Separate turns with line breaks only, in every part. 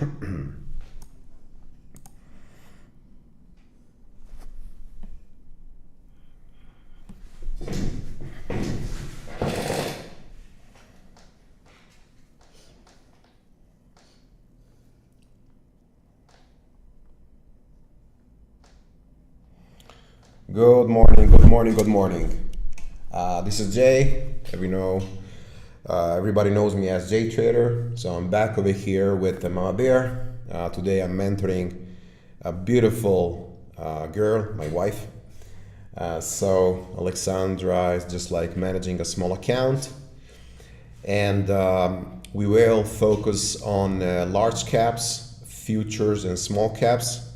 Good morning, good morning, good morning. This is Jay. Everybody knows me as JTrader. So I'm back over here with Mama Bear. Today I'm mentoring a beautiful girl, my wife. So Alexandra is just like managing a small account. And we will focus on large caps, futures, and small caps.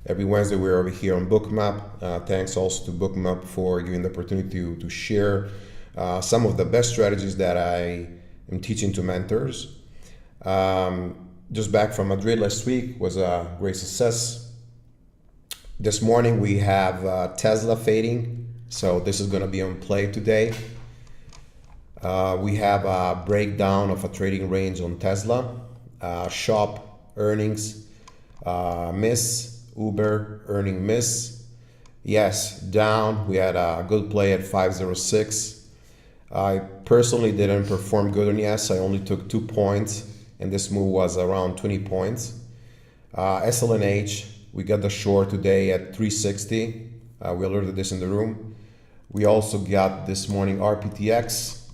Every Wednesday we're over here on Bookmap. Thanks also to Bookmap for giving the opportunity to share some of the best strategies that I am teaching to mentors. Just back from Madrid last week was a great success. This morning we have Tesla fading, so this is going to be on play today. We have a breakdown of a trading range on Tesla. Shop earnings miss. Uber earning miss. Yes, down. We had a good play at 506. I personally didn't perform good on yes. I only took 2 points, and this move was around 20 points. SLNH, we got the short today at 360. We alerted this in the room. We also got this morning RPTX.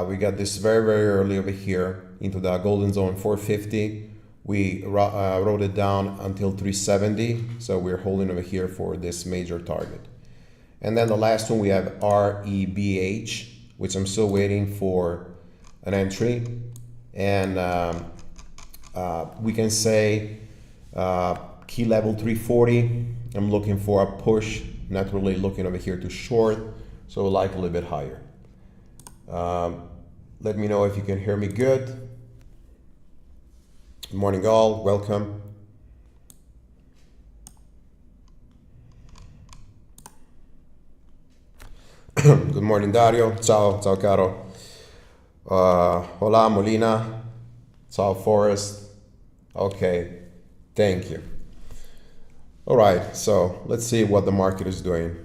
We got this very, very early over here into the golden zone 450. We wrote it down until 370, so we're holding over here for this major target. And then the last one we have REBH, which I'm still waiting for an entry. And we can say key level 340. I'm looking for a push, not really looking over here to short, so like a little bit higher. Let me know if you can hear me good. Good morning all, welcome. Good morning Dario, ciao caro. Hola Molina, ciao Forrest. Okay, thank you. All right, so let's see what the market is doing.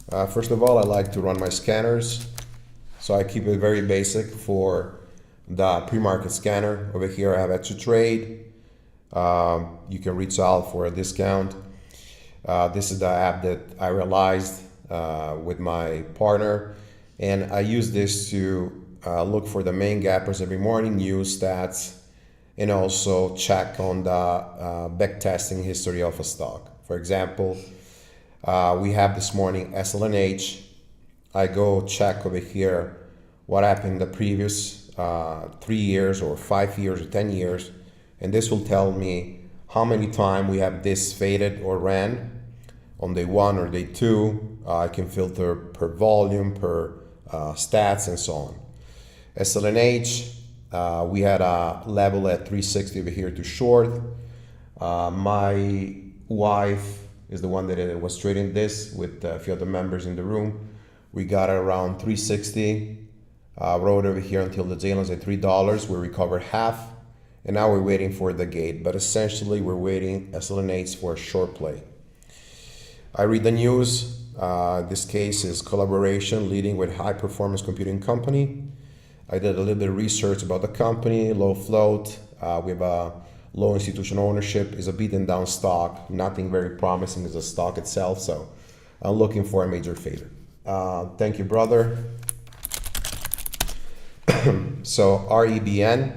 First of all, I like to run my scanners. So I keep it very basic for the pre-market scanner. Over here I have JTrader. You can reach out for a discount. This is the app that I realized with my partner, and I use this to look for the main gappers every morning, use stats, and also check on the backtesting history of a stock. For example, we have this morning SLNH. I go check over here what happened in the previous 3 years or 5 years or 10 years, and this will tell me how many times we have this faded or ran on day 1 or day 2. I can filter per volume, per stats, and so on. SLNH, we had a level at 360 over here to short. My wife is the one that was trading this with a few other members in the room. We got it around 360. Rode over here until the J-lines at $3. We recovered half, and now we're waiting for the gate. But essentially, we're waiting SLNH for a short play. I read the news. This case is collaboration leading with high performance computing company. I did a little bit of research about the company, low float. We have a low institutional ownership. Is a beaten down stock. Nothing very promising as a stock itself. So I'm looking for a major fader. Thank you, brother. So REBN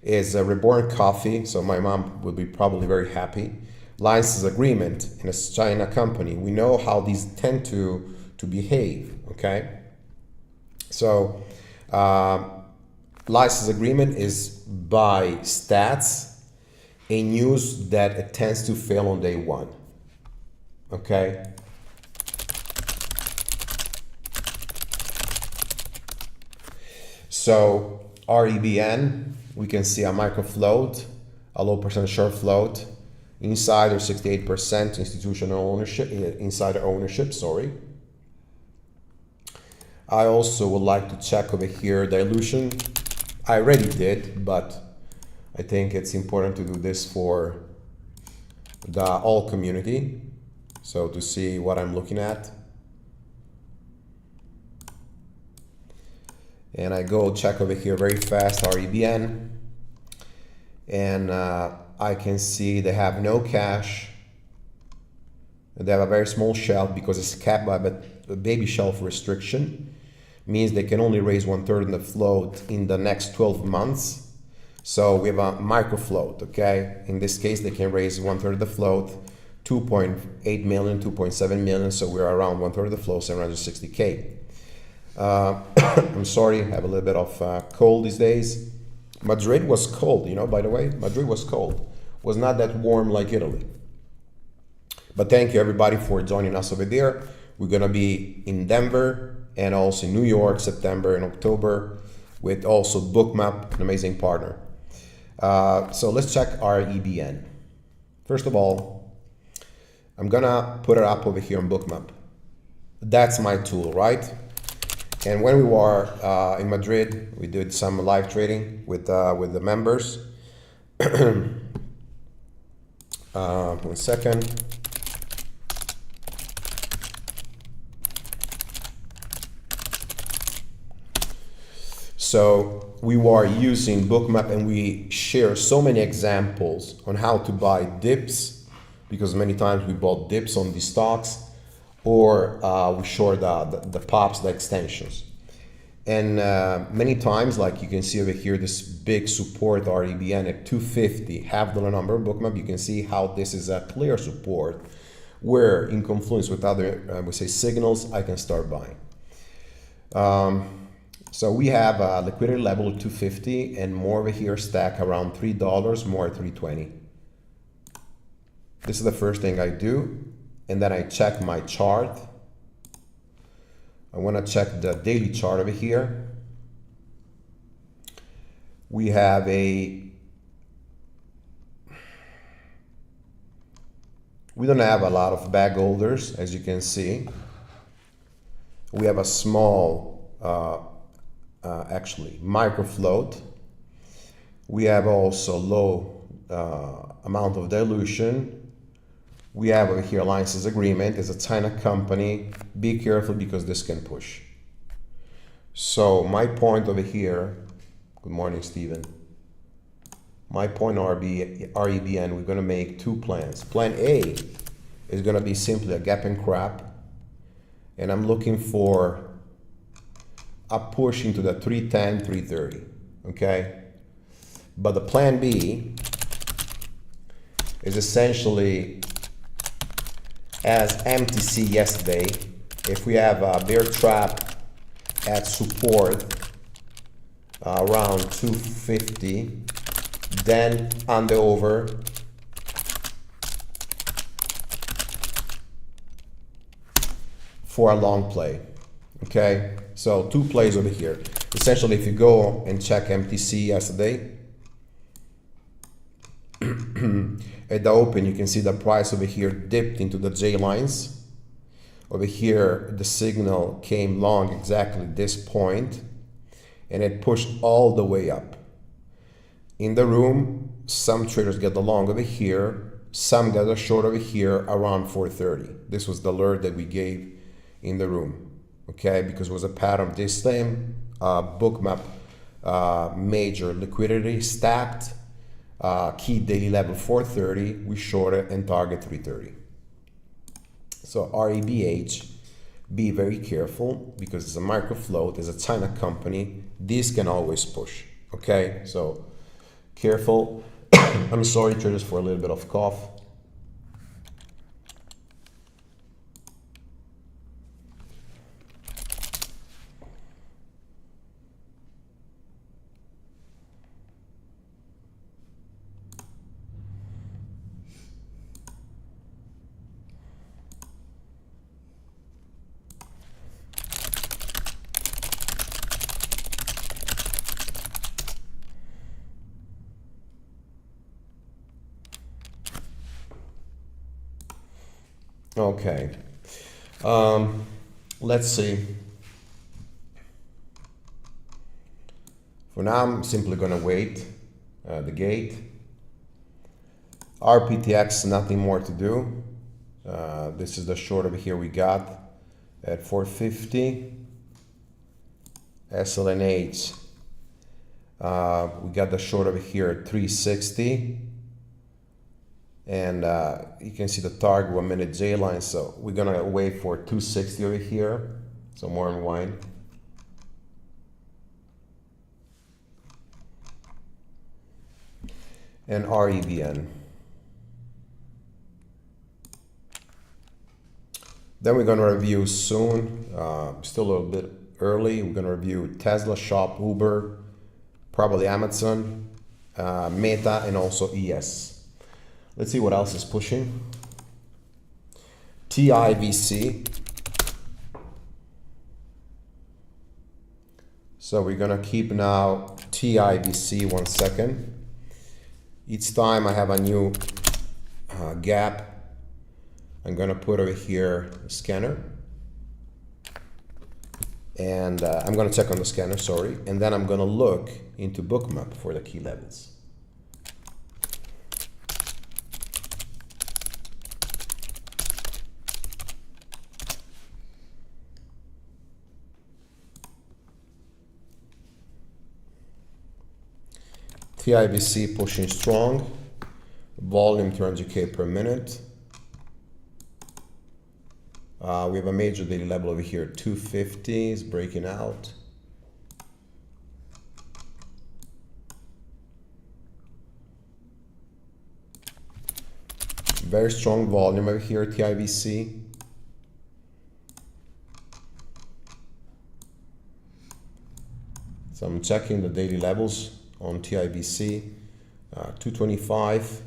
is a reborn coffee, so my mom would be probably very happy. License agreement in a China company. We know how these tend to behave, okay? So license agreement is by stats a news that it tends to fail on day 1, okay? So REBN, we can see a micro float, a low percent short float, insider 68% institutional ownership, insider ownership, sorry. I also would like to check over here dilution. I already did, but I think it's important to do this for the all community. So to see what I'm looking at. And I go check over here very fast, REBN. And I can see they have no cash. They have a very small shelf because it's capped by a baby shelf restriction. Means they can only raise 1/3 in the float in the next 12 months. So we have a micro float, okay? In this case, they can raise 1/3 of the float, 2.8 million, 2.7 million. So we're around 1/3 of the float, 760K. I'm sorry, I have a little bit of cold these days. Madrid was cold, you know, by the way. Madrid was cold. Was not that warm like Italy. But thank you everybody for joining us over there. We're gonna be in Denver and also in New York, September and October, with also Bookmap, an amazing partner. So let's check our EBN. First of all, I'm gonna put it up over here on Bookmap. That's my tool, right? And when we were in Madrid, we did some live trading with the members. 1 second. So we were using Bookmap and we share so many examples on how to buy dips, because many times we bought dips on these stocks, or we short the pops, the extensions. And many times, like you can see over here, this big support REBN at 250, half dollar number Bookmap, you can see how this is a clear support where in confluence with other, we say signals, I can start buying. So we have a liquidity level of 250 and more over here stack around $3, more at 320. This is the first thing I do. And then I check my chart. I want to check the daily chart over here. We have we don't have a lot of bag holders, as you can see. We have a small, actually, micro float. We have also low amount of dilution. We have over here alliances agreement. It's a China company. Be careful because this can push. So my point over here, good morning, Stephen. My point REBN, we're gonna make two plans. Plan A is gonna be simply a gap and crap. And I'm looking for a push into the 310, 330, okay? But the plan B is essentially as MTC yesterday. If we have a bear trap at support around 250, then on the over for a long play. Okay, so two plays over here. Essentially, if you go and check MTC yesterday, at the open, you can see the price over here dipped into the J lines. Over here, the signal came long exactly this point, and it pushed all the way up. In the room, some traders get the long over here, some got a short over here around 430. This was the alert that we gave in the room, okay? Because it was a pattern of this same Bookmap major liquidity stacked. Key daily level 430, we shorted and target 330. So REBH, be very careful because it's a micro float, it's a China company. This can always push, okay? So careful. I'm sorry, traders, for a little bit of cough. Okay, let's see. For now, I'm simply gonna wait. the gate. RPTX, nothing more to do. This is the short over here we got at 450. SLNH, we got the short over here at 360. And you can see the target 1 minute J line. So we're gonna wait for 260 over here. So more unwind. And REVN. Then we're going to review soon, still a little bit early, we're going to review Tesla, Shop, Uber, probably Amazon, Meta, and also ES. Let's see what else is pushing. TIVC. So we're going to keep now TIVC 1 second. Each time I have a new gap, I'm going to put over here a scanner. And I'm going to check on the scanner, sorry. And then I'm going to look into Bookmap for the key levels. TIVC pushing strong, volume 200K per minute. We have a major daily level over here, 250 is breaking out. Very strong volume over here, TIVC. So I'm checking the daily levels on TIVC, 225.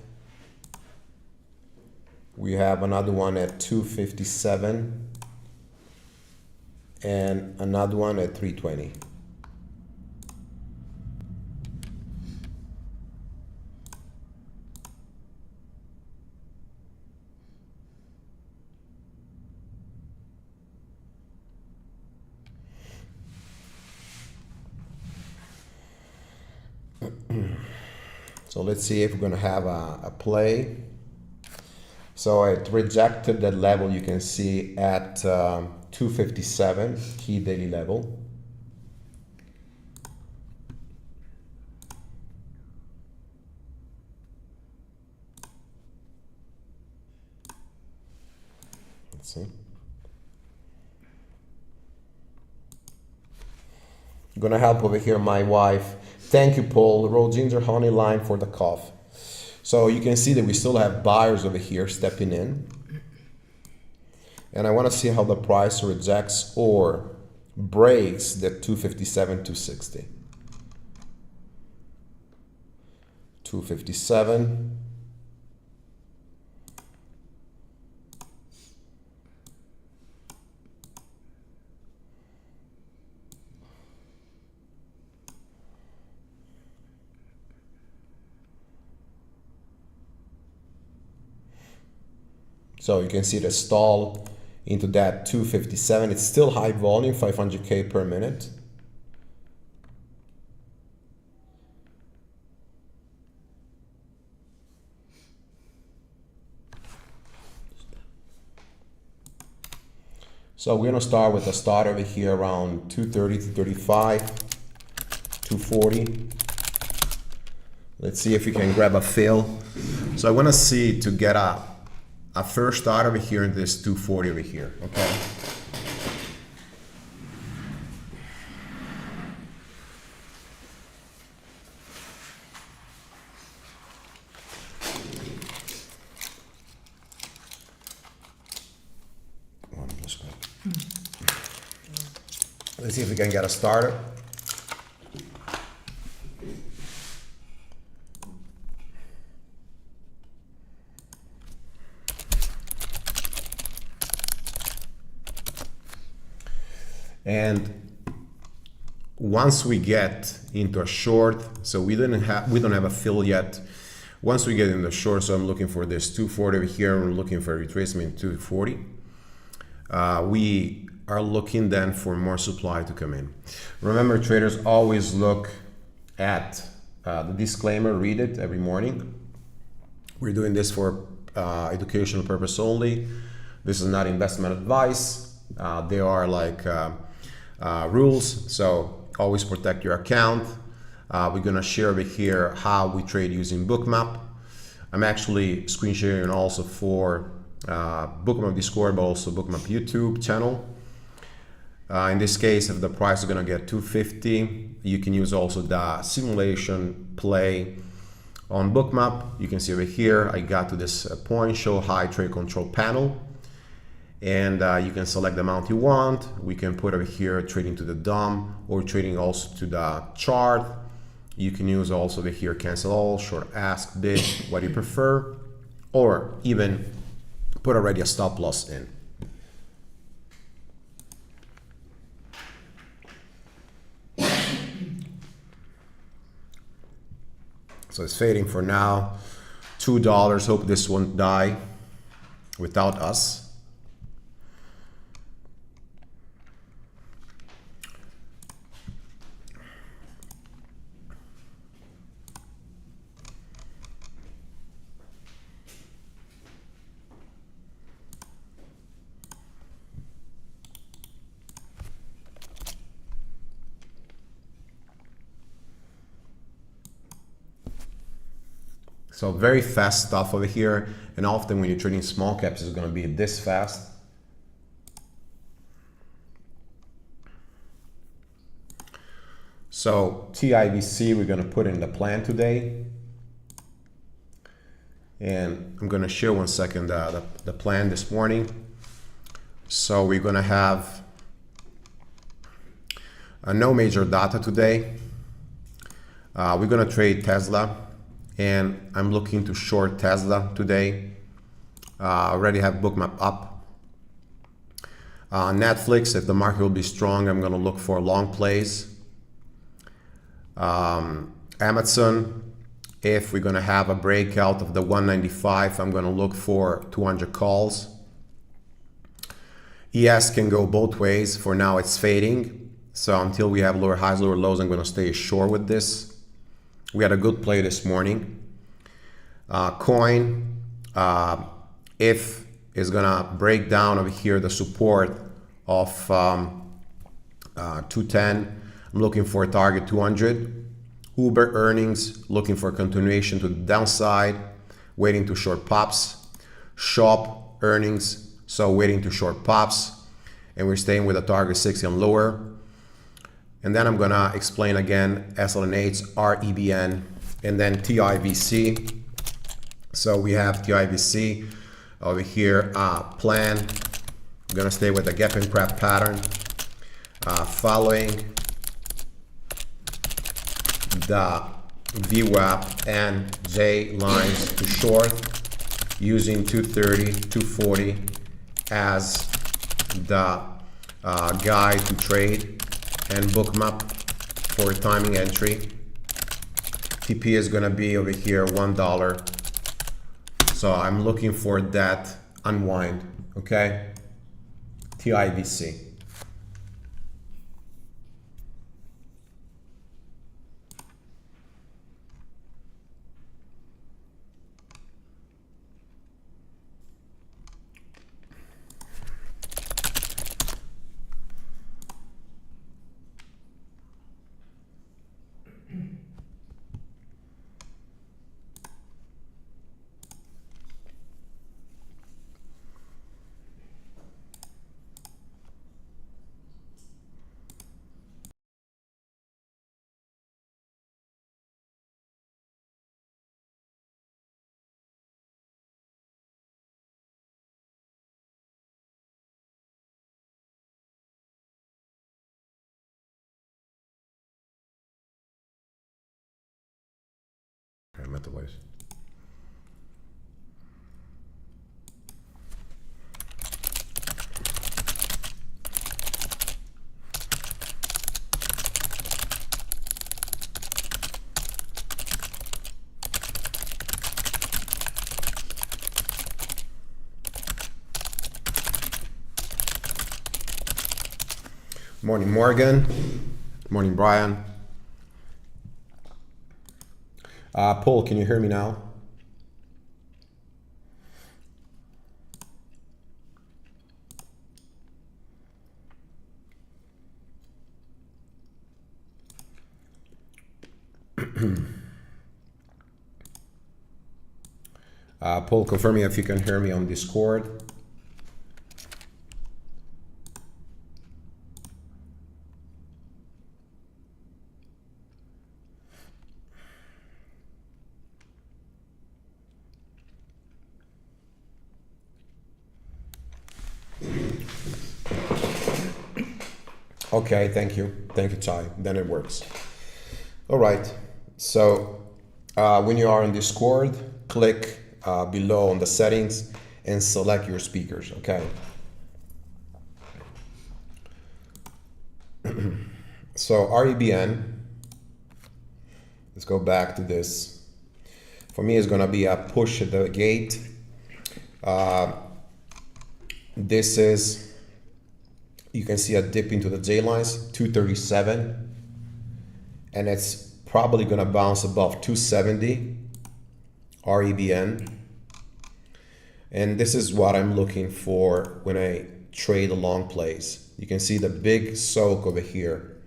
We have another one at 257 and another one at 320. So let's see if we're going to have a play. So it rejected that level you can see at 257, key daily level. Let's see. I'm gonna help over here my wife. Thank you, Paul. Raw ginger honey lime for the cough. So you can see that we still have buyers over here stepping in. And I want to see how the price rejects or breaks the 257, 260. 257. So you can see the stall into that 257. It's still high volume, 500K per minute. So we're gonna start with a start over here around 230 to 35, 240. Let's see if we can grab a fill. So I wanna see to get a first start over here in this 240 over here, okay? Let's see if we can get a starter. And once we get into a short, so we don't have a fill yet. Once we get in the short, so I'm looking for this 240 over here, we're looking for a retracement 240. We are looking then for more supply to come in. Remember, traders always look at the disclaimer, read it every morning. We're doing this for educational purpose only. This is not investment advice. There are like rules, so always protect your account. We're gonna share over here how we trade using Bookmap. I'm actually screen sharing also for Bookmap Discord, but also Bookmap YouTube channel. In this case, if the price is gonna get 250, you can use also the simulation play on Bookmap. You can see over here, I got to this point, show high trade control panel. And you can select the amount you want. We can put over here trading to the DOM or trading also to the chart. You can use also over here cancel all, short ask, bid, what you prefer, or even put already a stop loss in. So it's fading for now. $2. Hope this won't die without us. So very fast stuff over here, and often when you're trading small caps, it's going to be this fast. So TIVC, we're going to put in the plan today, and I'm going to share 1 second the plan this morning. So we're going to have no major data today. We're going to trade Tesla. And I'm looking to short Tesla today. I already have Bookmap up. Netflix, if the market will be strong, I'm going to look for long plays. Amazon, if we're going to have a breakout of the 195, I'm going to look for 200 calls. ES can go both ways. For now, it's fading. So until we have lower highs, lower lows, I'm going to stay short with this. We had a good play this morning. Coin, if is gonna break down over here the support of 210, I'm looking for a target 200. Uber earnings, looking for a continuation to the downside, waiting to short pops. Shop earnings, so waiting to short pops, and we're staying with a target 60 and lower. And then I'm gonna explain again SLNH, REBN, and then TIVC. So we have TIVC over here, plan. I'm gonna stay with the gap and crap pattern, following the VWAP and J lines to short, using 230, 240 as the guide to trade, and Bookmap for timing entry. TP is going to be over here $1. So I'm looking for that unwind, okay? TIVC. Metaverse. Morning, Morgan. Morning, Brian. Paul, can you hear me now? Paul, confirm me if you can hear me on Discord. Okay, thank you. Thank you, Ty. Then it works. All right. So when you are on Discord, click below on the settings and select your speakers, okay? So REBN, let's go back to this. For me, it's gonna be a push at the gate. This is, you can see a dip into the J lines, 237, and it's probably gonna bounce above 270, REBN. And this is what I'm looking for when I trade a long plays. You can see the big soak over here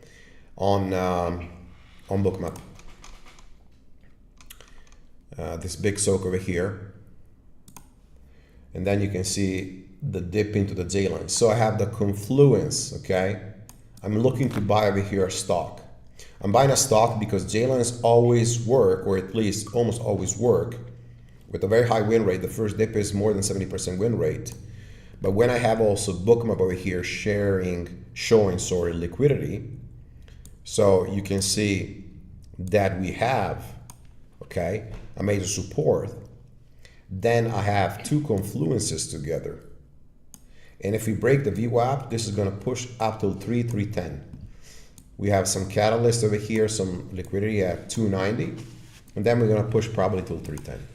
on Bookmap. This big soak over here. And then you can see the dip into the J line. So I have the confluence, okay? I'm looking to buy over here a stock. I'm buying a stock because J lines always work, or at least almost always work, with a very high win rate. The first dip is more than 70% win rate. But when I have also Bookmap over here showing liquidity, so you can see that we have, okay, a major support. Then I have two confluences together. And if we break the VWAP, this is gonna push up till 310. We have some catalyst over here, some liquidity at 290, and then we're gonna push probably till 310.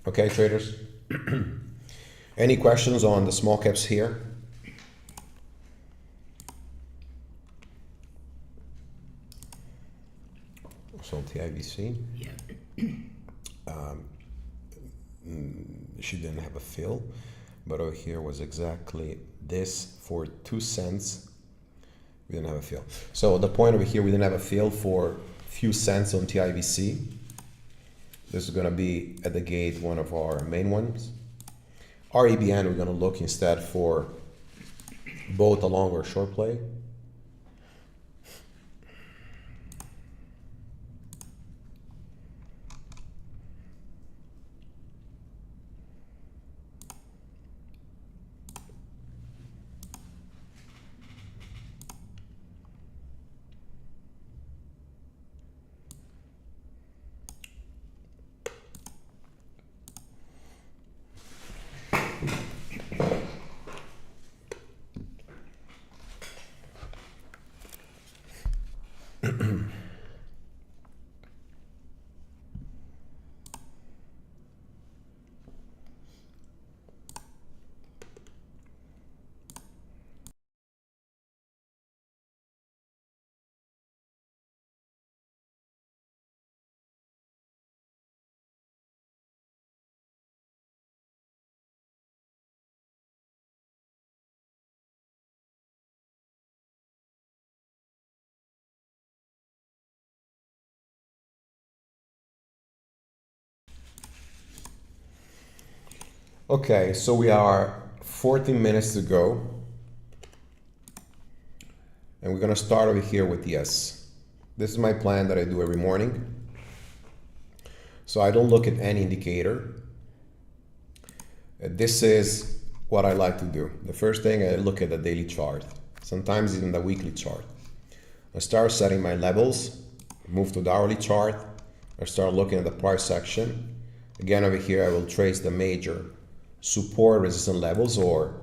Okay, traders. Any questions on the small caps here? So TIVC.
Yeah.
She didn't have a fill, but over here was exactly this for 2 cents. We didn't have a fill. So the point over here, we didn't have a fill for few cents on TIVC. This is going to be at the gate one of our main ones. REBN, we're going to look instead for both a long or short play. Okay, so we are 14 minutes to go. And we're gonna start over here with the S. This is my plan that I do every morning. So I don't look at any indicator. This is what I like to do. The first thing, I look at the daily chart, sometimes even the weekly chart. I start setting my levels, move to the hourly chart. I start looking at the price section. Again, over here, I will trace the major support resistance levels or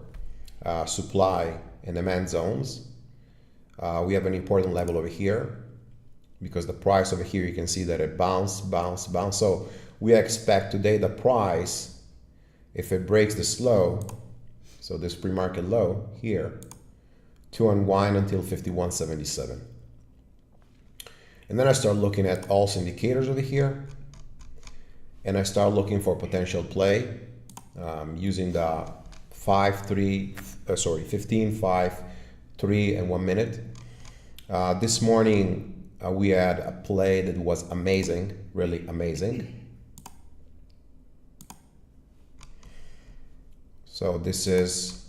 supply and demand zones. We have an important level over here because the price over here, you can see that it bounced. So we expect today the price, if it breaks this low, so this pre-market low here, to unwind until 51.77. And then I start looking at also indicators over here, and I start looking for potential play using the 15, 5, 3, and 1 minute. This morning we had a play that was amazing, really amazing. So this is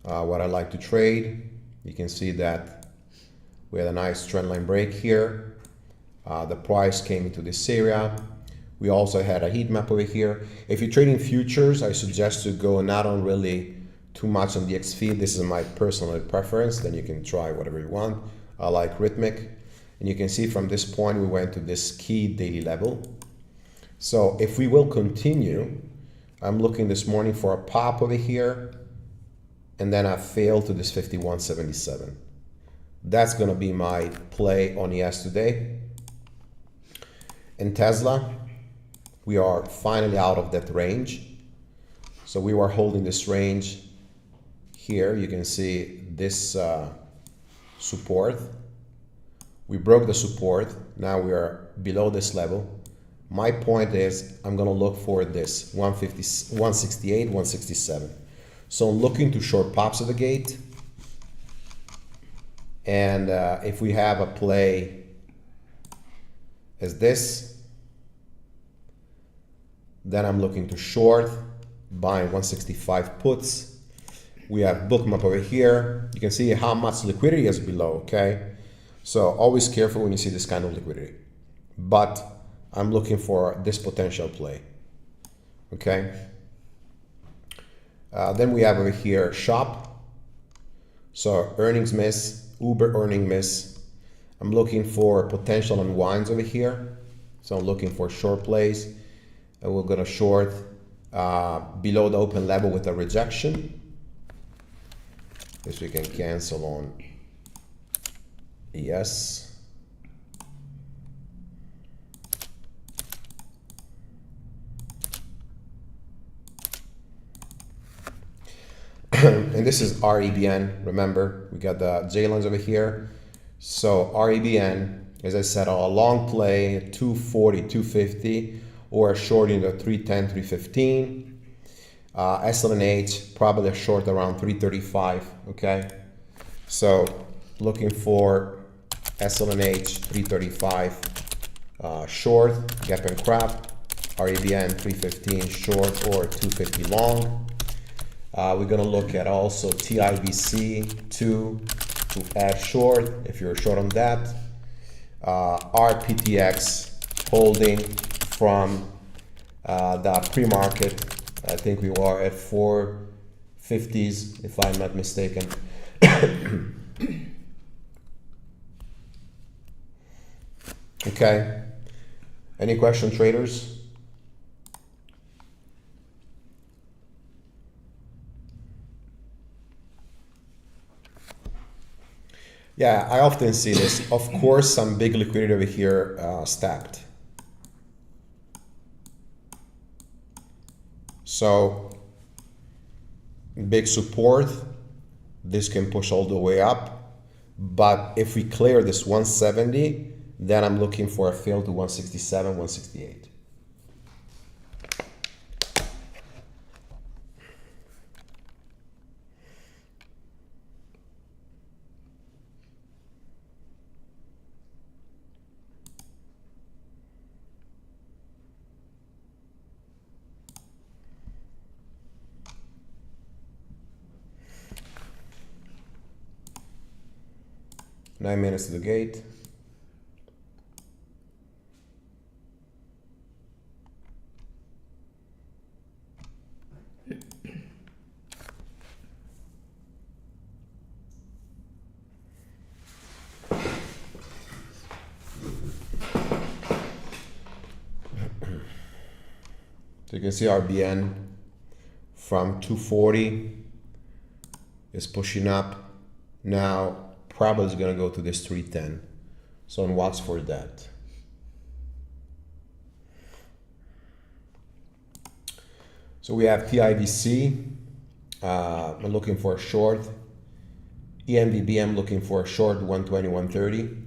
what I like to trade. You can see that we had a nice trend line break here. The price came into this area. We also had a heat map over here. If you're trading futures, I suggest to go not on really too much on the XP. This is my personal preference. Then you can try whatever you want. I like rhythmic. And you can see from this point, we went to this key daily level. So if we will continue, I'm looking this morning for a pop over here. And then I failed to this 51.77. That's going to be my play on ES today. In Tesla, we are finally out of that range. So we were holding this range here. You can see this support. We broke the support. Now we are below this level. My point is I'm going to look for this 168, 167. So I'm looking to short pops at the gate. And if we have a play as this, then I'm looking to short, buying 165 puts. We have Bookmap over here. You can see how much liquidity is below, okay? So always careful when you see this kind of liquidity. But I'm looking for this potential play, okay? Then we have over here shop. So earnings miss, Uber earning miss. I'm looking for potential unwinds over here. So I'm looking for short plays. And we're going to short below the open level with a rejection. This we can cancel on ES. And this is REBN. Remember, we got the J lines over here. So REBN, as I said, a long play, 240, 250, or a short in the 310, 315. SLNH, probably a short around 335, okay? So looking for SLNH 335 short, gap and crap, REBN 315 short or 250 long. We're gonna look at also TIBC 2 to add short if you're short on that. RPTX holding from the pre-market. I think we were at 450s if I'm not mistaken. Okay, any question, traders? Yeah, I often see this. Of course, some big liquidity over here stacked. So big support, this can push all the way up. But if we clear this 170, then I'm looking for a fail to 167, 168. Nine minutes to the gate. So you can see RBN from 240 is pushing up. Now probably is going to go to this 310. So on watch for that. So we have TIVC. I'm looking for a short. EMVB, I'm looking for a short 120, 130.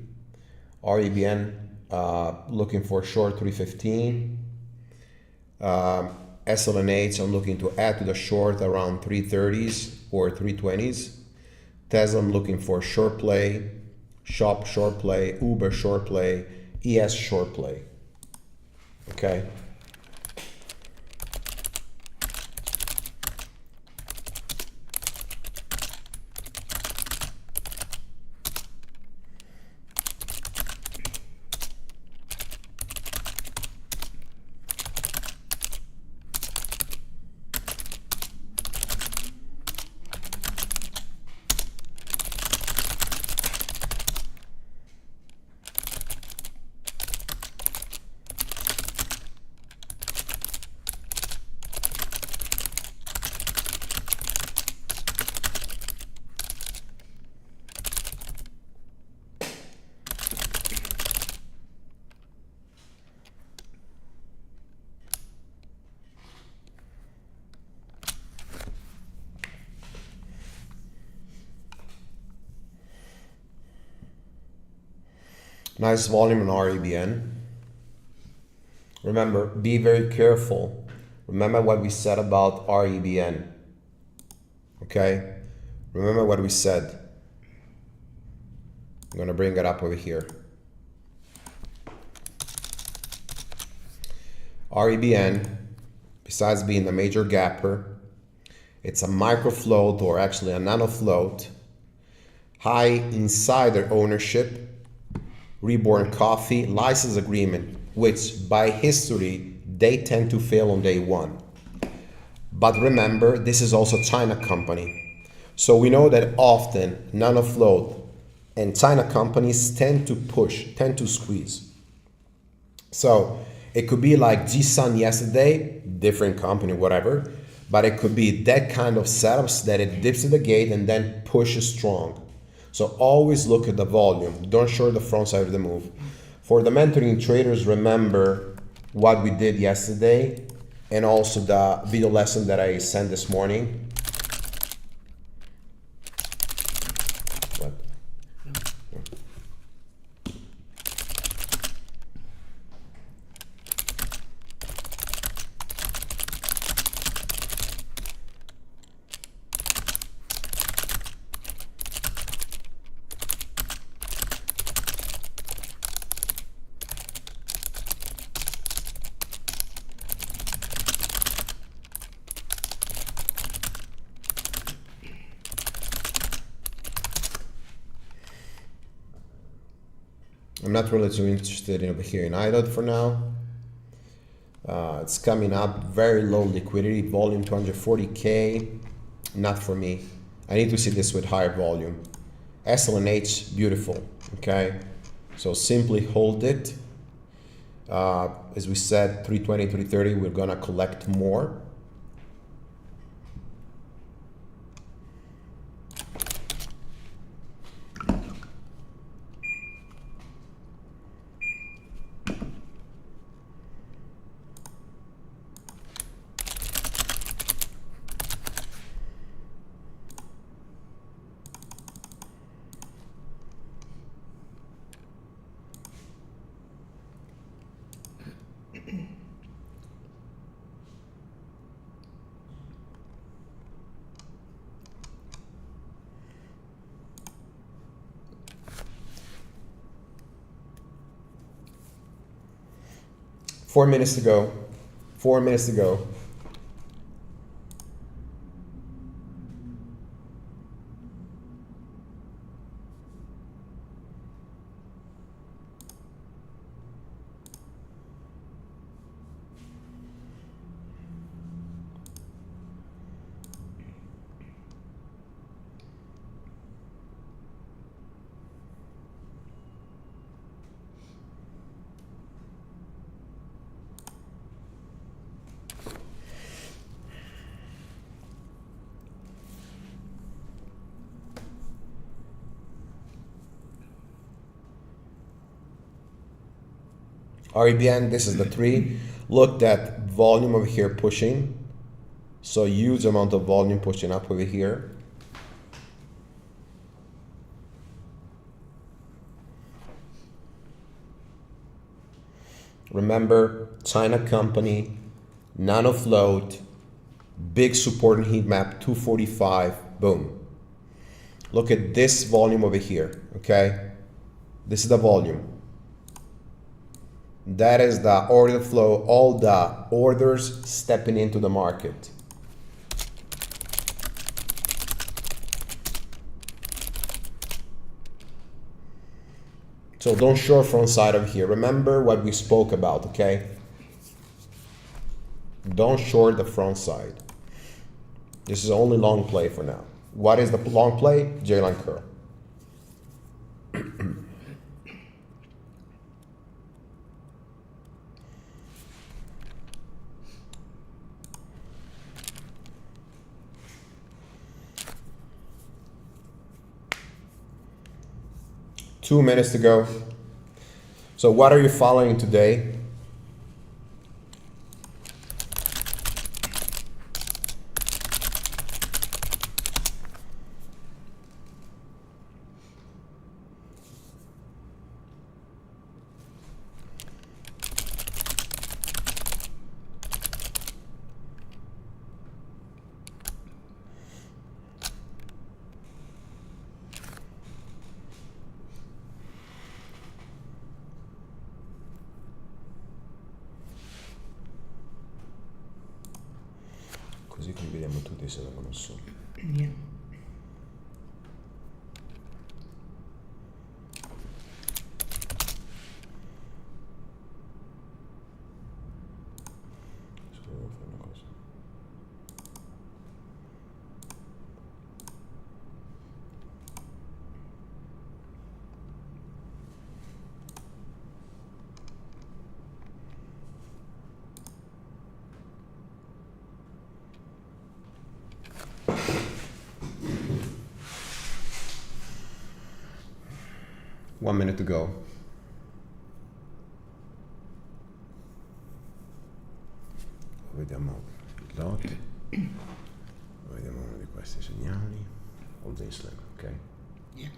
REBN, looking for a short 315. SLNH, I'm looking to add to the short around 330s or 320s. Tesla, I'm looking for short play. Shop short play. Uber short play. ES short play. Okay. Nice volume on REBN. Remember, be very careful. Remember what we said about REBN. Okay? Remember what we said. I'm going to bring it up over here. REBN, besides being a major gapper, it's a micro float or actually a nano float, high insider ownership, Reborn Coffee license agreement, which by history they tend to fail on day one. But remember, this is also a China company. So we know that often nano float and China companies tend to push, tend to squeeze. So it could be like G-Sun yesterday, different company, whatever, but it could be that kind of setups that it dips at the gate and then pushes strong. So always look at the volume. Don't short the front side of the move. For the mentoring traders, remember what we did yesterday and also the video lesson that I sent this morning. What? I'm not really too interested in over here in IDOT for now. It's coming up, very low liquidity, volume 240K, not for me. I need to see this with higher volume. SLNH, beautiful, okay? So simply hold it. As we said, 320, 330, we're gonna collect more. Four minutes to go. 4 minutes to go. REBN, this is the 3. Look at volume over here pushing. So huge amount of volume pushing up over here. Remember, China company, nano float, big support and heat map, 245, boom. Look at this volume over here, okay? This is the volume. That is the order flow, all the orders stepping into the market. So don't short front side of here. Remember what we spoke about, okay? Don't short the front side. This is only long play for now. What is the long play? J-line curl. 2 minutes to go. So what are you following today? Così vediamo tutti se la conosco.
Yeah.
One minute to go. Vediamo il lot. Vediamo uno di questi segnali. All this line, ok?
Yeah.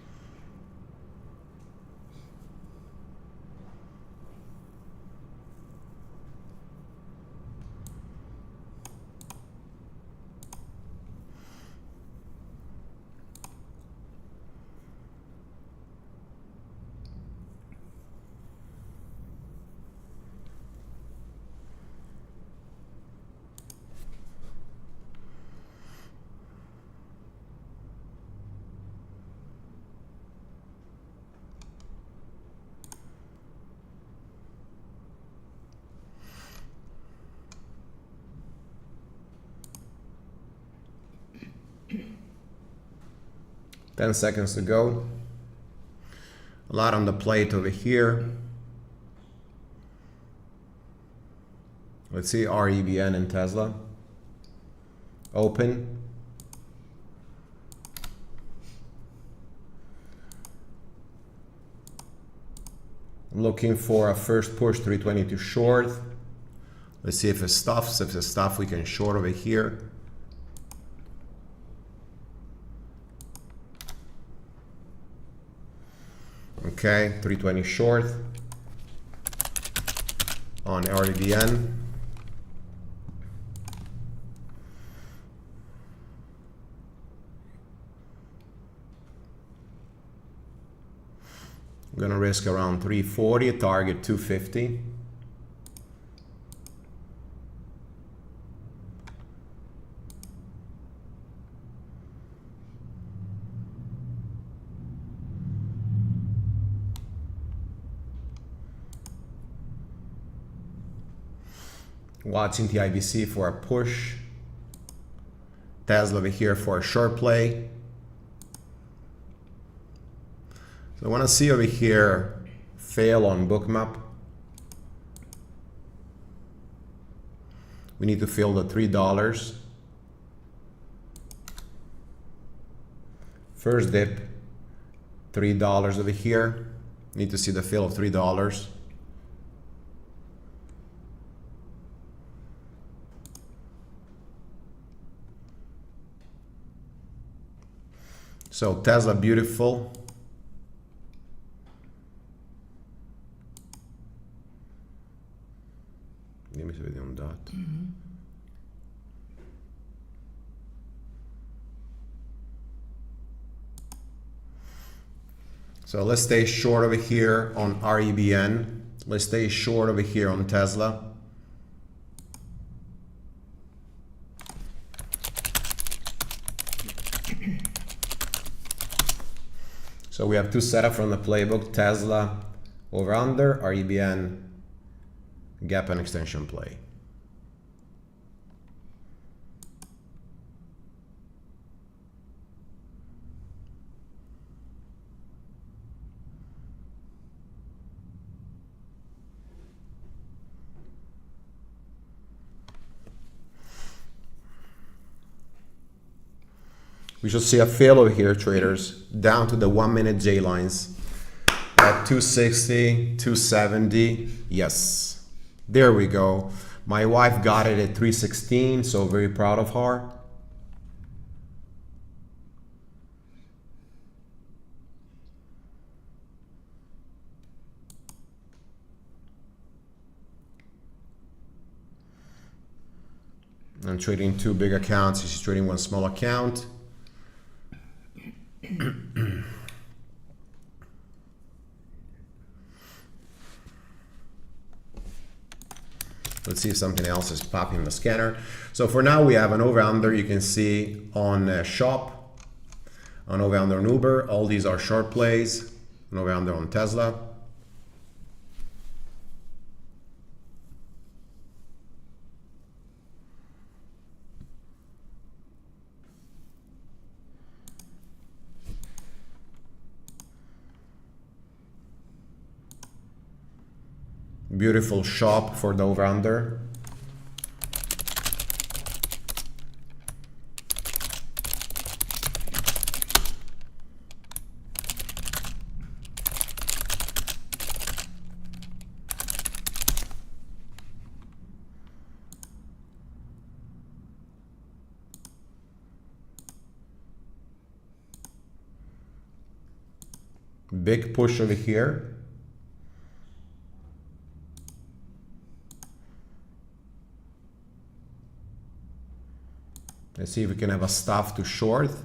Ten seconds to go. A lot on the plate over here. Let's see REBN and Tesla. Open. I'm looking for a first push 322 short. Let's see if it's stuff. If it's stuff, we can short over here. Okay, 320 short on REBN. I'm gonna risk around 340, target 250. Watching the IBC for a push. Tesla over here for a short play. So I want to see over here fail on Bookmap. We need to fill the $3. First dip, $3 over here. Need to see the fill of $3. So Tesla, beautiful. Dimmi se vedi un dato. So let's stay short over here on REBN. Let's stay short over here on Tesla. So we have two setup from the playbook: Tesla over under, REBN gap and extension play. We should see a fail over here, traders, down to the 1 minute J lines at 260, 270. Yes, there we go. My wife got it at 316, so very proud of her. I'm trading two big accounts. She's trading one small account. Let's see if something else is popping in the scanner. So for now we have an over under. You can see on Shop, an over under on Uber. All these are short plays. An over under on Tesla. Beautiful Shop for the over under. Big push over here. Let's see if we can have a stop to short. So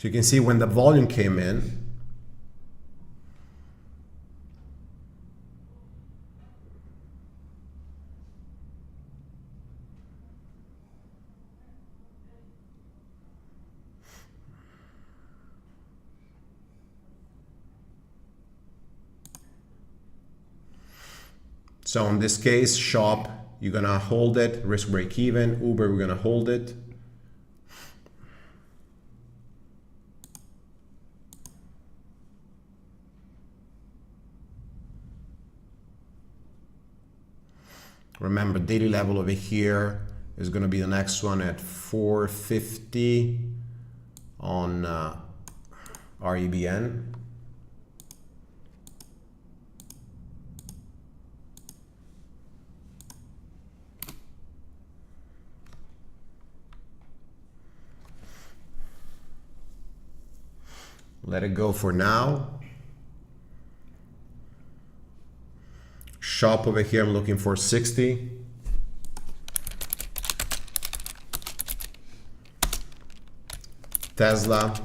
you can see when the volume came in, so in this case, Shop, you're gonna hold it, risk break even. Uber, we're gonna hold it. Remember, daily level over here is gonna be the next one at 450 on REBN. Let it go for now. Shop over here, I'm looking for 60. Tesla,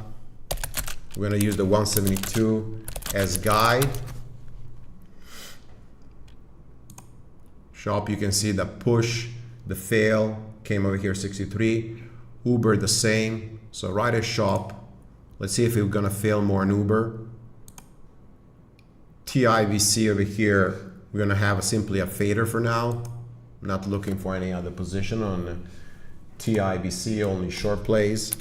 we're gonna use the 172 as guide. Shop, you can see the push, the fail, came over here 63. Uber the same, so right as Shop. Let's see if we're gonna fail more on Uber. TIVC over here, we're gonna have simply a fader for now. I'm not looking for any other position on TIVC, only short plays.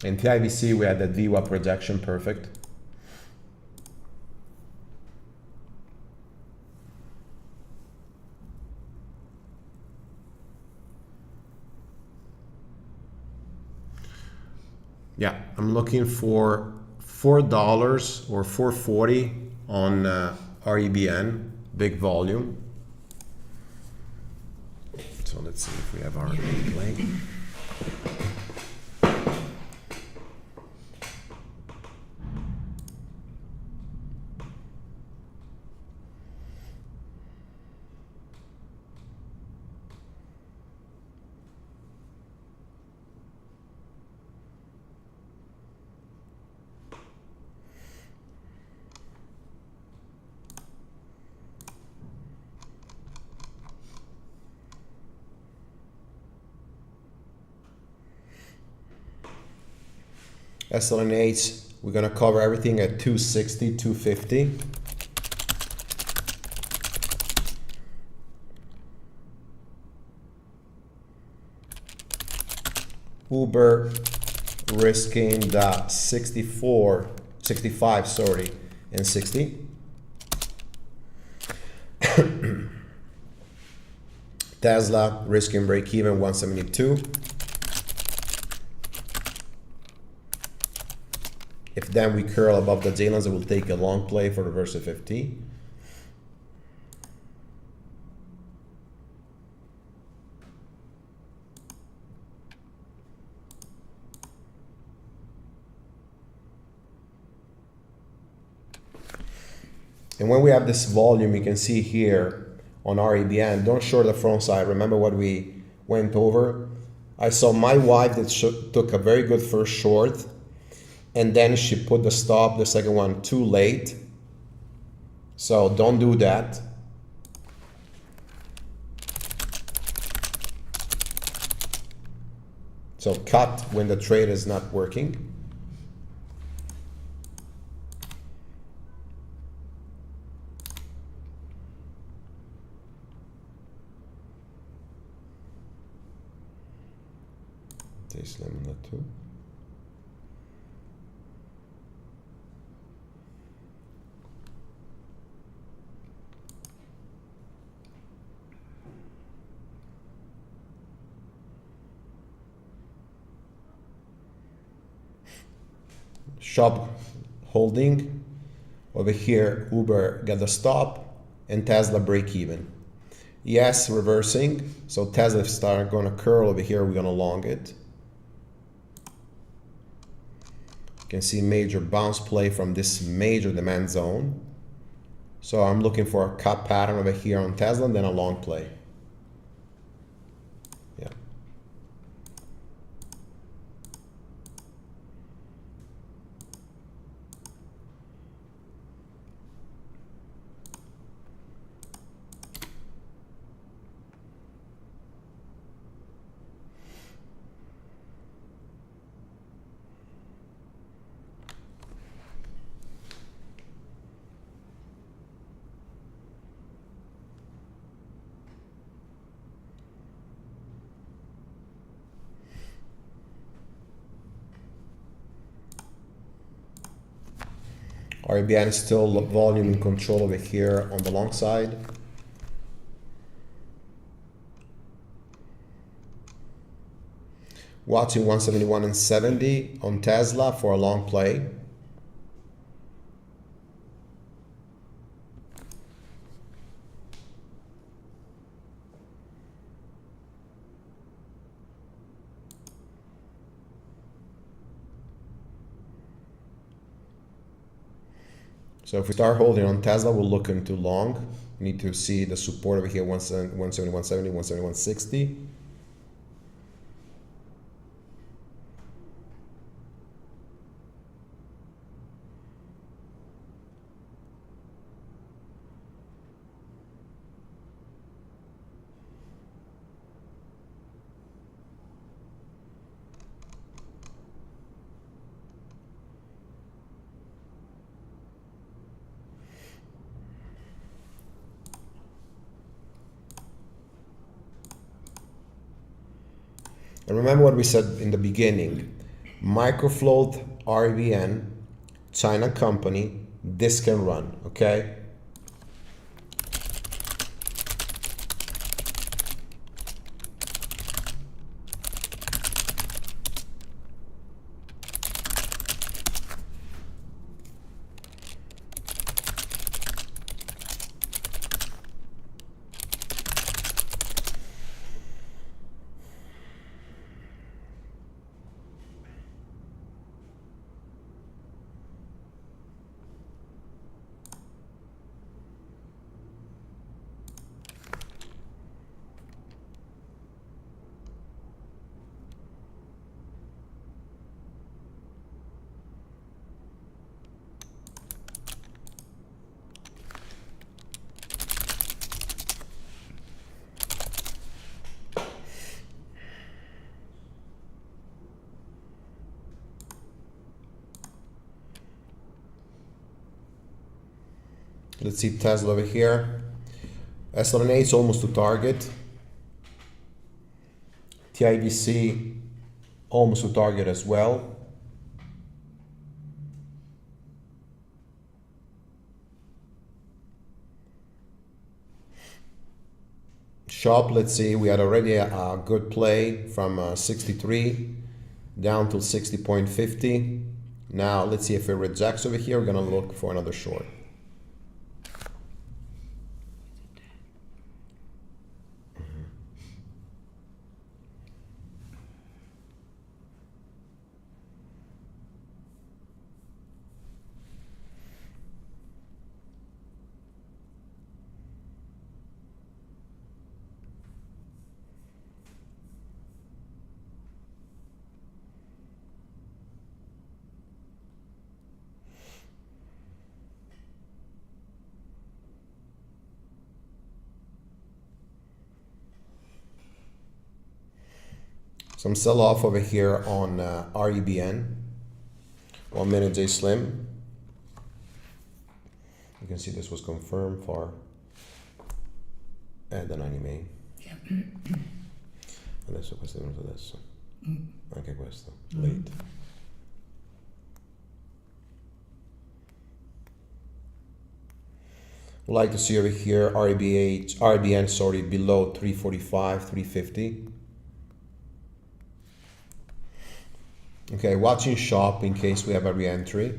In TIVC, we had the VWAP projection, perfect. Yeah, I'm looking for $4 or $4.40 on REBN. big volume. So let's see if we have our play. SLNH, we're gonna cover everything at 260, 250. Uber risking the 64, 65, sorry, and 60. Tesla risking break even 172. If then we curl above the J lines, it will take a long play for reverse 50. And when we have this volume, you can see here on RABN, don't short the front side. Remember what we went over? I saw my wife that took a very good first short, and then she put the stop, the second one, too late. So don't do that. So cut when the trade is not working. Slim on that too. Shop holding over here. Uber get the stop and Tesla break even. Yes, reversing. So Tesla start going to curl over here. We're going to long it. You can see major bounce play from this major demand zone. So I'm looking for a cut pattern over here on Tesla and then a long play. Yeah. RBN is still volume in control over here on the long side. Watching 171 and 70 on Tesla for a long play. So if we start holding on Tesla, we'll look into long. We need to see the support over here, 170, 170, 170, 160. And remember what we said in the beginning, microfloat RVN, China company, this can run, okay? Let's see Tesla over here. SLNA is almost to target. TIBC almost to target as well. Shop, let's see, we had already a good play from 63 down to 60.50. Now let's see if it rejects over here. We're gonna look for another short. Some sell-off over here on REBN, 1 minute J Slim. You can see this was confirmed for da 90 May. Adesso questo è venuto adesso. Anche questo, late. We'd like to see over here RBN, sorry, below 345, 350. Okay, watching shop in case we have a re-entry.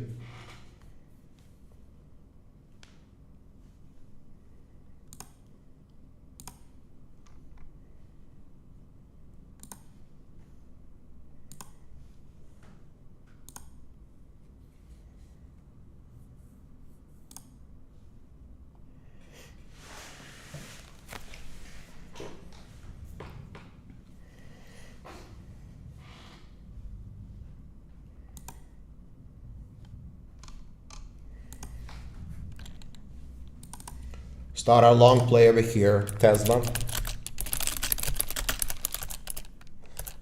Start our long play over here, Tesla.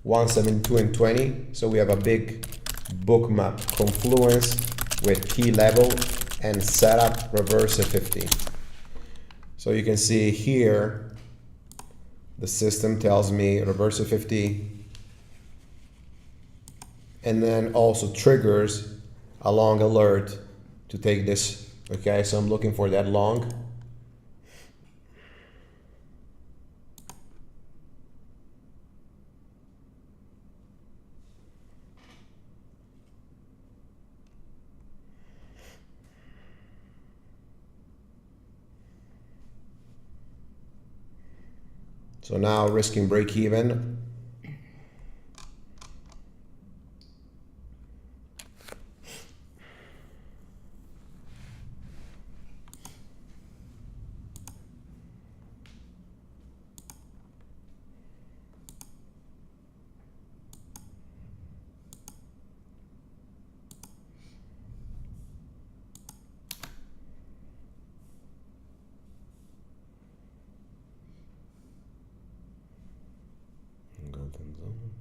172 and 20. So we have a big bookmap confluence with key level and setup reverse at 50. So you can see here, the system tells me reverse at 50. And then also triggers a long alert to take this. Okay, so I'm looking for that long. So now risking break even.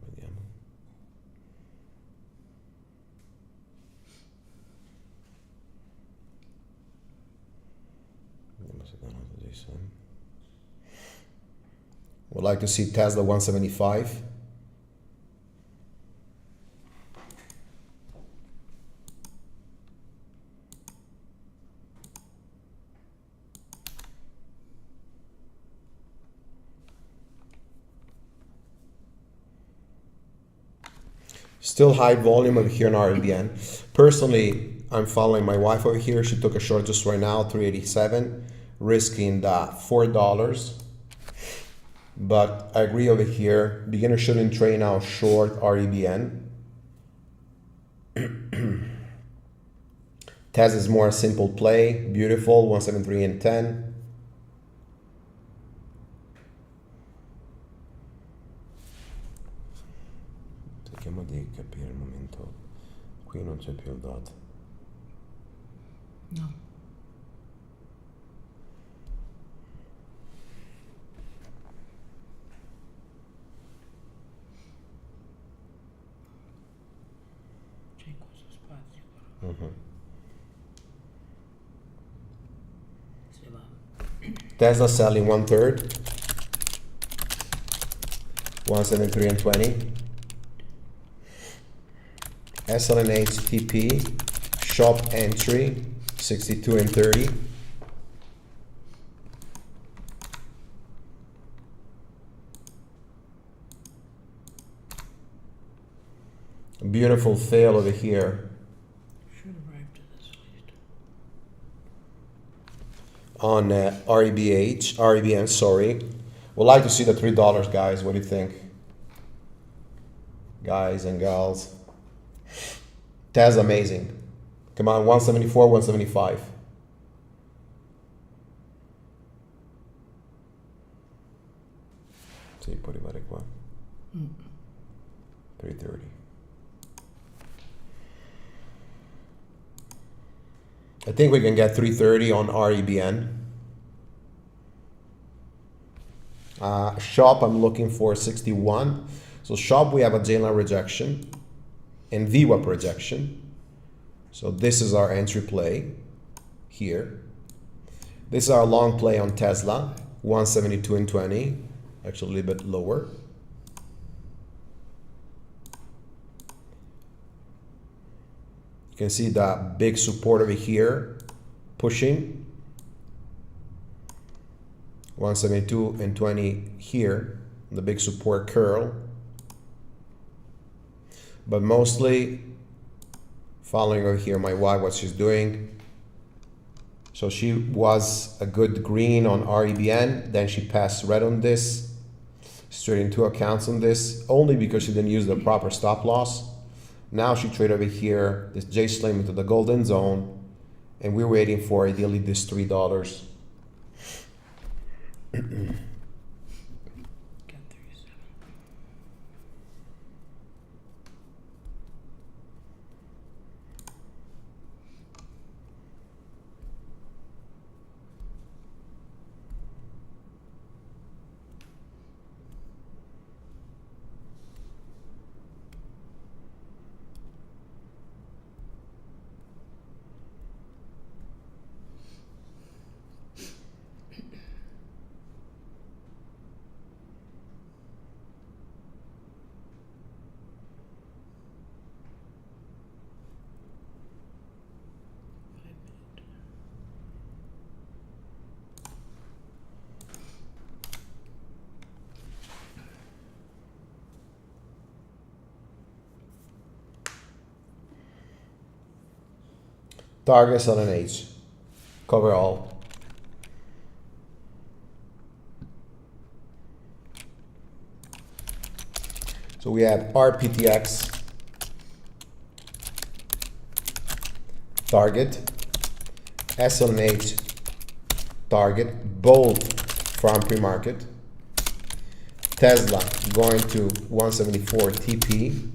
Vediamo. Vediamo se danno Jason. Would like to see Tesla 175. Still high volume over here in RBN. Personally, I'm following my wife over here. She took a short just right now, 387, risking $4. But I agree over here, beginner shouldn't trade now short REBN. Tesla is more a simple play, beautiful, 173 and 10. Cerchiamo di capire il momento. Qui non c'è più il dot.
No. C'è questo spazio però.
Tesla selling 1/3, 173 and 20. SLNH TP, shop entry, 62 and 30. Beautiful fail over here.
Should arrive to this list.
On REBN, sorry. Would like to see the $3, guys. What do you think? Guys and gals. That's amazing. Come on, 174, 175. Sì, può arrivare qua. 330. I think we can get 330 on REBN. Shop, I'm looking for 61. So shop, we have a J-line rejection and VWAP rejection. So this is our entry play here. This is our long play on Tesla, 172 and 20, actually a little bit lower. You can see that big support over here, pushing. 172 and 20 here, the big support curl. But mostly following over here my wife, what she's doing. So she was a good green on REBN, then she passed red on this, straight into accounts on this, only because she didn't use the proper stop loss. Now she traded over here, this J slim into the golden zone, and we're waiting for ideally this $3.
Got 37.
Target SLNH, cover all. So we have RPTX, target, SLNH, target, both from pre-market. Tesla going to 174 TP.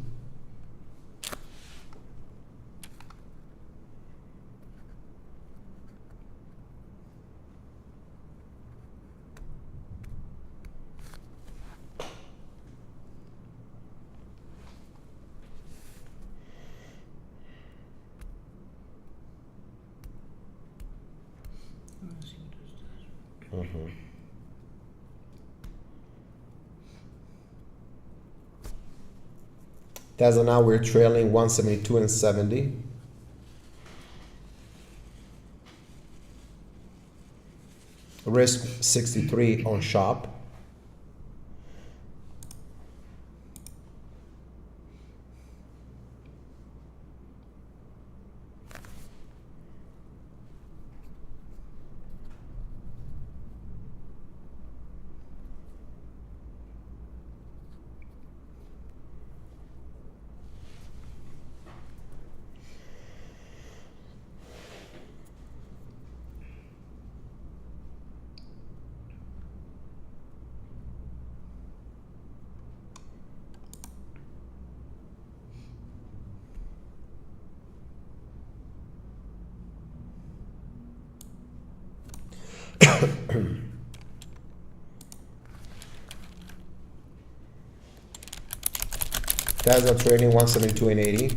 Let's see what this does.
Tesla now we're trailing 172 and 70. Risk 63 on shop. Tesla trading 172 and 80.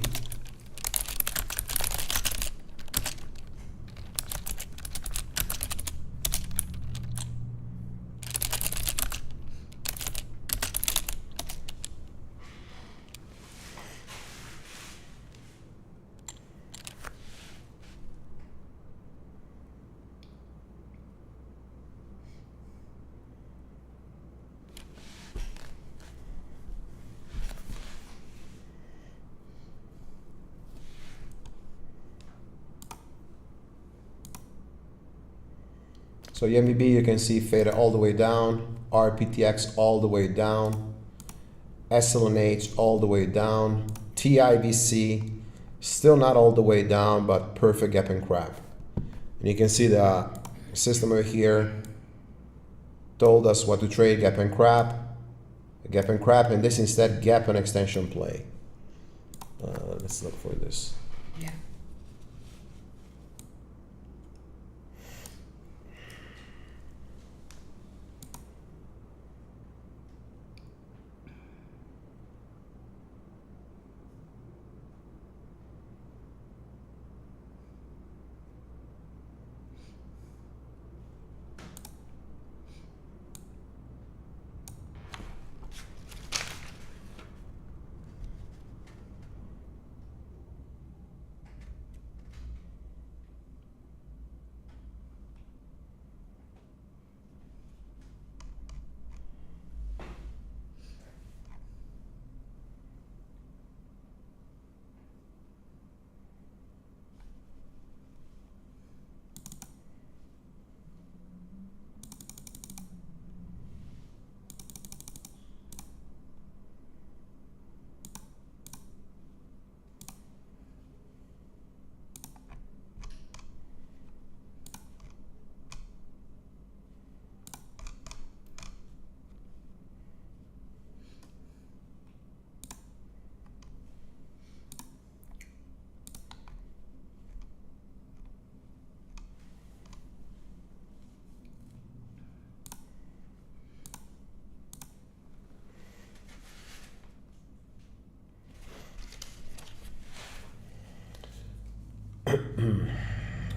So MVB you can see faded all the way down, RPTX all the way down, SLNH all the way down, TIVC still not all the way down, but perfect gap and crap. And you can see the system over here told us what to trade, gap and crap, and this instead gap and extension play. Let's look for this.
Yeah.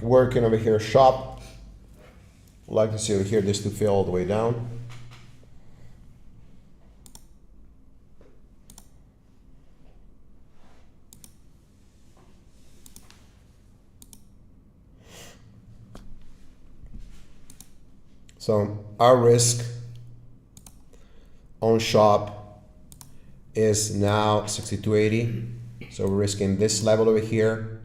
Working over here, shop. Like to see over here this to fill all the way down. So our risk on shop is now 62.80. So we're risking this level over here.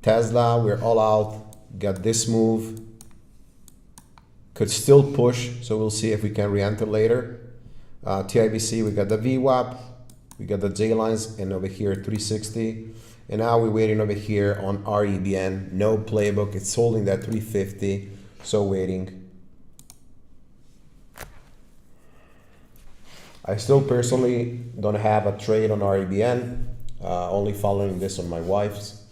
Tesla, we're all out. Got this move. Could still push, so we'll see if we can re-enter later. TIBC, we got the VWAP, we got the J lines, and over here 360. And now we're waiting over here on REBN. No playbook. It's holding that 350. So waiting. I still personally don't have a trade on REBN. Only following this on my wife's.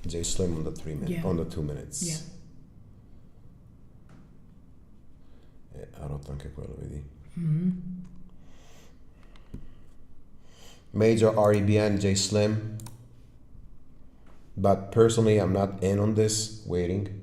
J Slim on the 3 minutes,
Yeah.
on the 2 minutes.
Yeah.
Ha rotto anche quello, vedi?
Mm-hmm.
Major REBN, J Slim. But personally, I'm not in on this, waiting.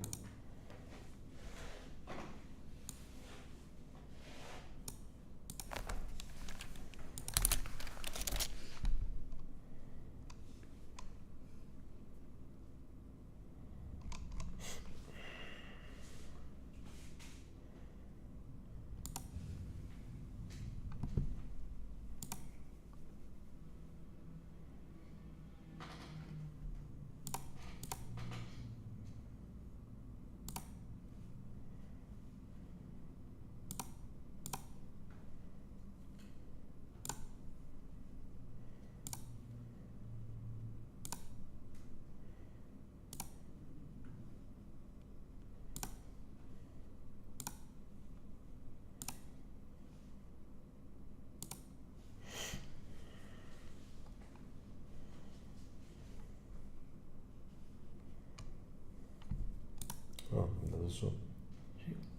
Oh, andato su.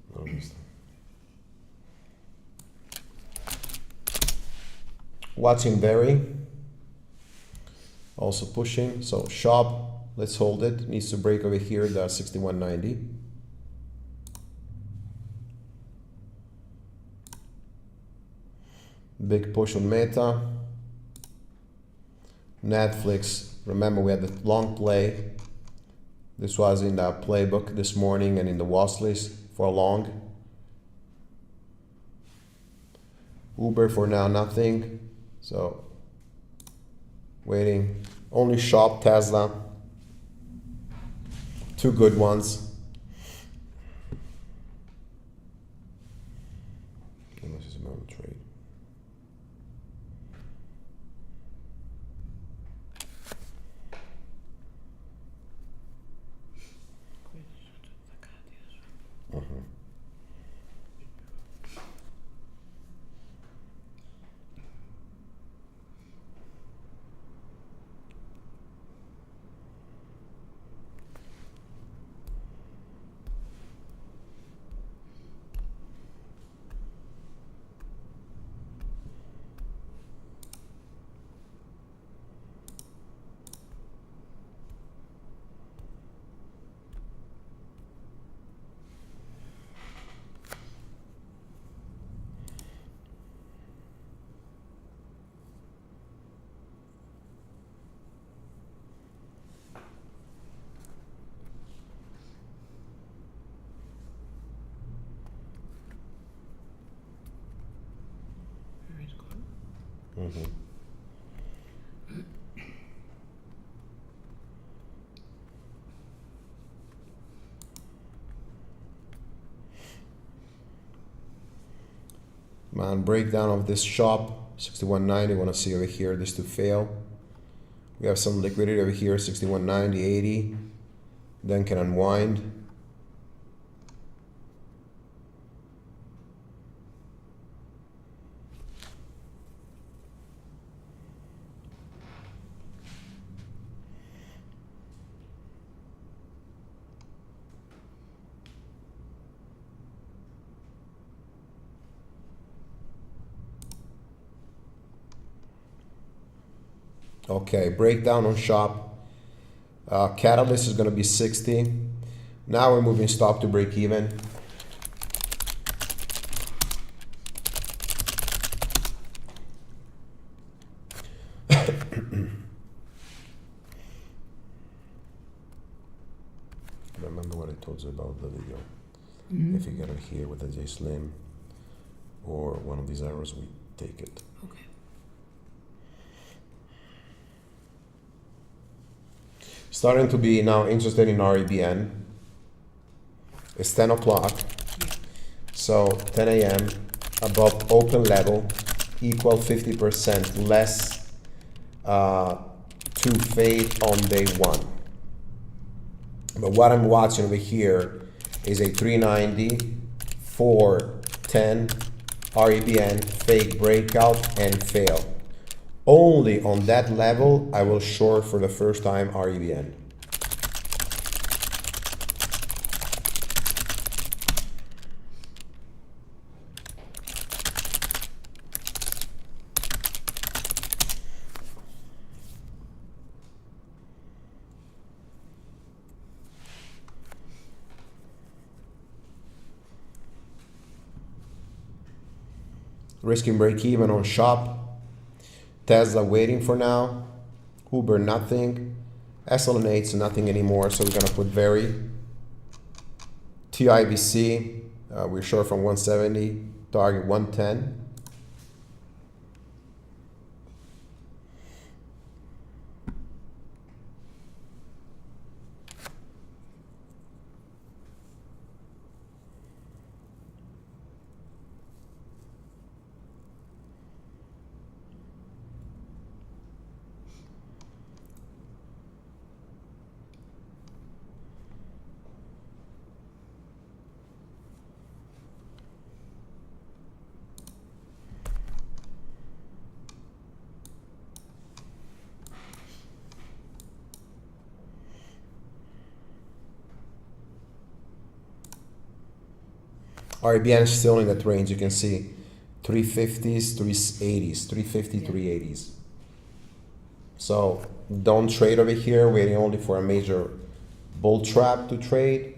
Non l'ho visto. Watching Berry. Also pushing. So shop, let's hold it. Needs to break over here the 61.90. Big push on Meta. Netflix. Remember we had the long play. This was in the playbook this morning and in the watch list for a long. Uber for now, nothing. So, waiting. Only shop, Tesla. Two good ones. Man, breakdown of this shop, 61.90. Want to see over here this to fail. We have some liquidity over here, 61.90, 80. Then can unwind. Okay, breakdown on shop. Catalyst is going to be 60. Now we're moving stop to break even. Remember what I told you about the video. If you get it here with a J Slim or one of these arrows, we take it.
Okay.
Starting to be now interested in REBN. It's 10 o'clock.
Yeah.
So 10 a.m. above open level equal 50% less to fade on day one. But what I'm watching over here is a 390, 410 REBN fake breakout and fail. Only on that level I will short for the first time REBN. Risking break even on shop. Tesla waiting for now. Uber nothing. SLN8's nothing anymore, so we're gonna put very. TIBC, we're short from 170, target 110. RBN is still in that range. You can see 350s, 380s, 350, 380s. So don't trade over here, waiting only for a major bull trap to trade.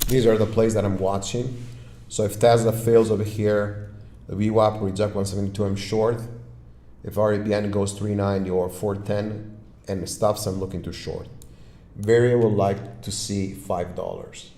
These are the plays that I'm watching. So if Tesla fails over here, the VWAP reject 172, I'm short. If REBN goes 390 or 410 and stops, I'm looking to short. Very would like to see $5.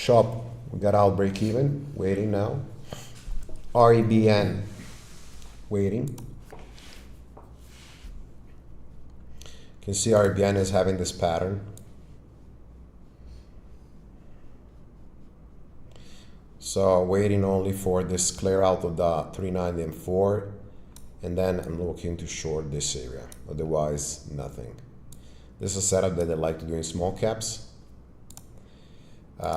Shop, we got out break even, waiting now. REBN, waiting. You can see REBN is having this pattern. So waiting only for this clear out of the 390 and 4, and then I'm looking to short this area, otherwise nothing. This is a setup that I like to do in small caps.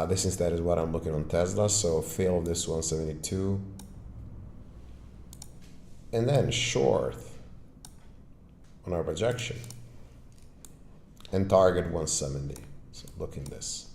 This instead is what I'm looking on Tesla, so fail this 172. And then short on our projection. And target 170. So look in this.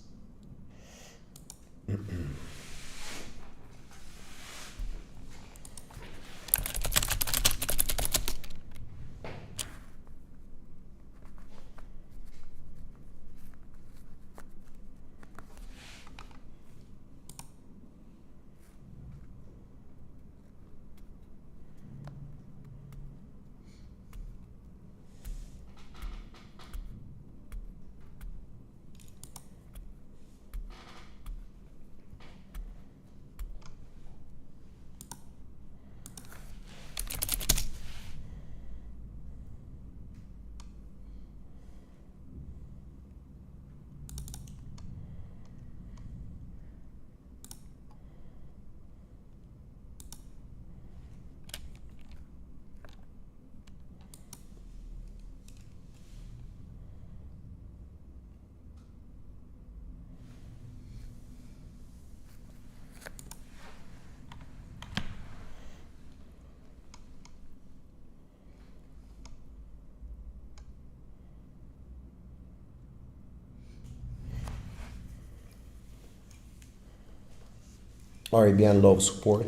REBN low support.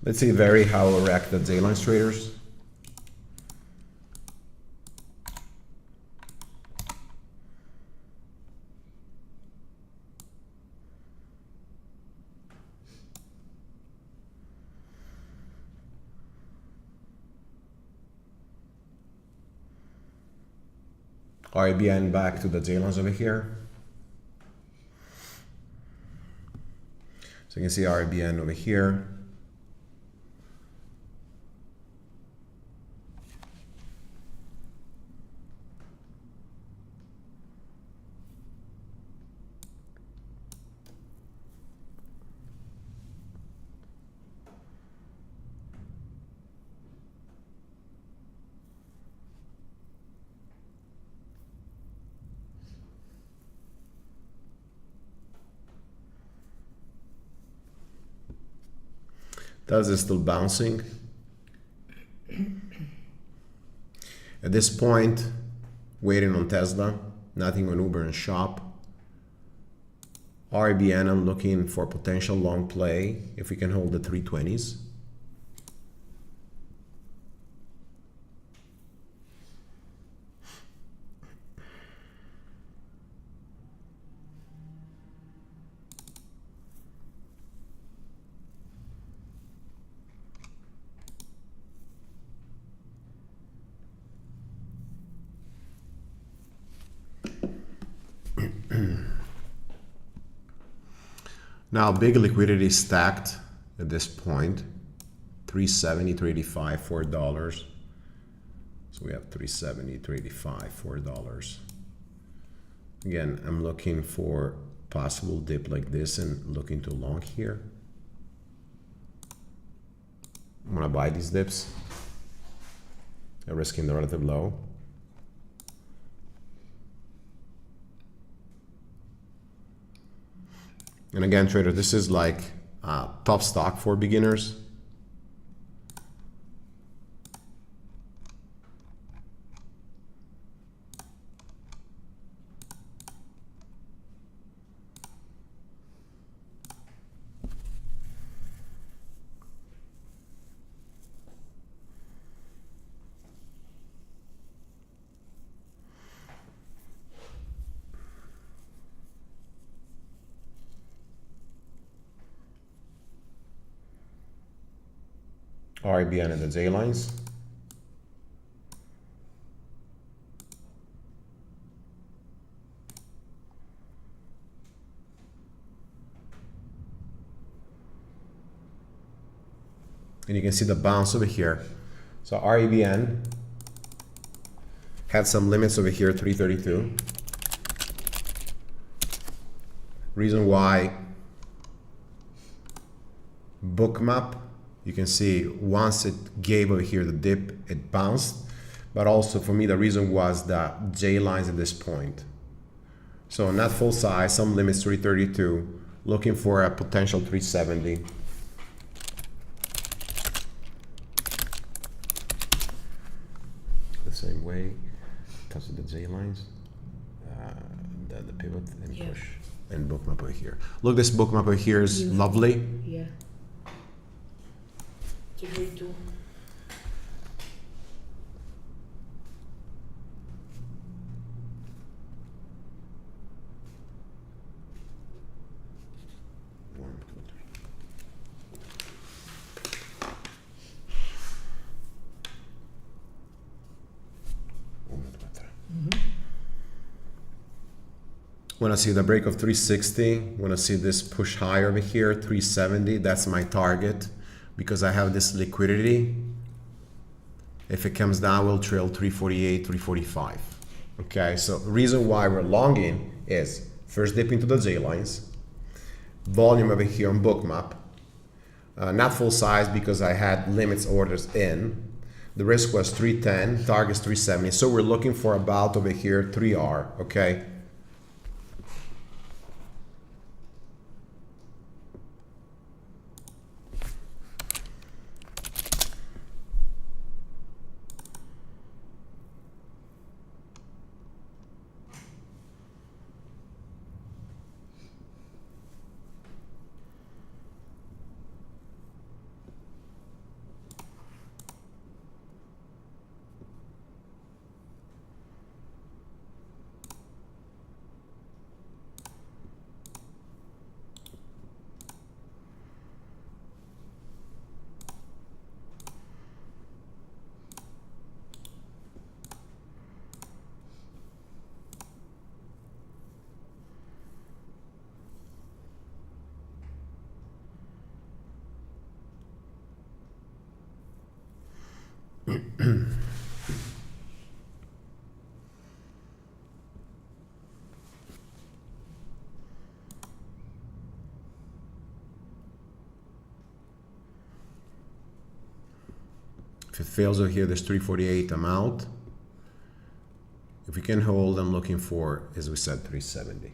Let's see very how erect the J-lines traders. REBN back to the J-lines over here. So you can see REBN over here. Thus is still bouncing. At this point, waiting on Tesla, nothing on Uber and Shop. REBN, I'm looking for potential long play if we can hold the 320s. Now, big liquidity stacked at this point, 370, 385, $4. So we have 370, 385, $4. Again, I'm looking for possible dip like this and looking to long here. I'm gonna buy these dips. I'm risking the relative low. And again, trader, this is like top stock for beginners. REBN and the J lines. and you can see the bounce over here. So REBN had some limits over here, 332. Reason why Bookmap, you can see once it gave over here the dip, it bounced. But also for me, the reason was the J lines at this point. So not full size, some limits 332, looking for a potential 370. The same way, touch the J lines, the pivot and push. And Bookmap over here. Look, this Bookmap over here is lovely.
Yeah. It's a great tool.
Want to see the break of 360, want to see this push higher over here, 370, that's my target because I have this liquidity. If it comes down, we'll trail 348, 345. Okay, so the reason why we're longing is first dip into the J lines, volume over here on Bookmap, not full size because I had limits orders in. The risk was 310, target's 370, so we're looking for about over here 3R, okay? If it fails over here, there's 348, I'm out. If we can hold, I'm looking for, as we said, 370.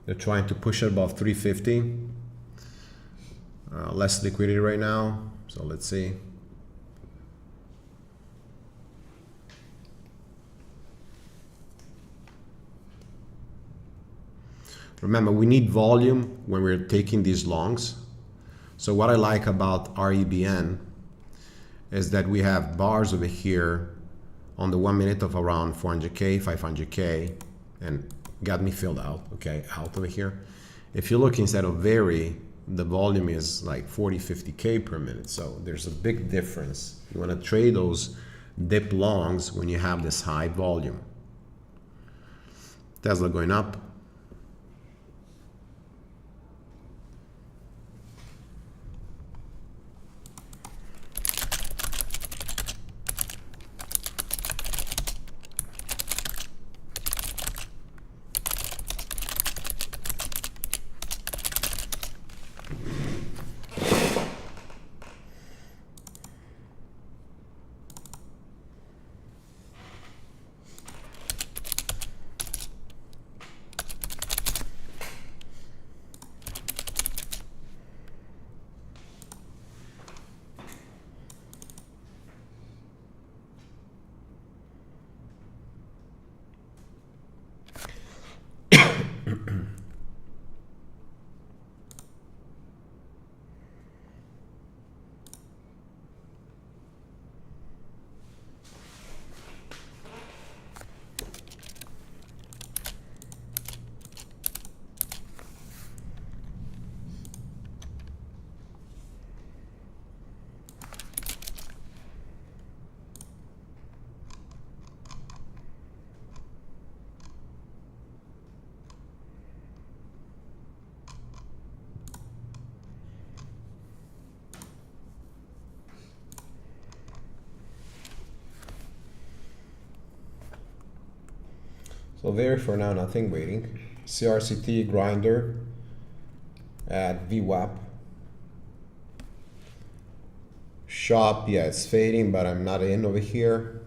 They're trying to push it above 350. Less liquidity right now, so let's see. Remember, we need volume when we're taking these longs. So what I like about REBN is that we have bars over here on the 1 minute of around 400K, 500K, and got me filled out, okay, out over here. If you look instead of vary, the volume is like 40, 50K per minute. So there's a big difference. You want to trade those dip longs when you have this high volume. Tesla going up. So there for now, nothing waiting. CRCT grinder at VWAP. Shop, yeah, it's fading, but I'm not in over here.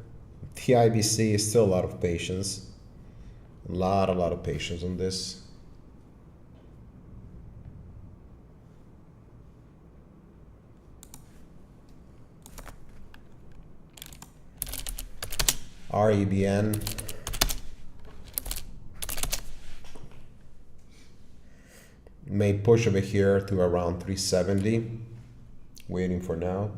TIBC is still a lot of patience. A lot of patience on this. REBN. May push over here to around 370. Waiting for now.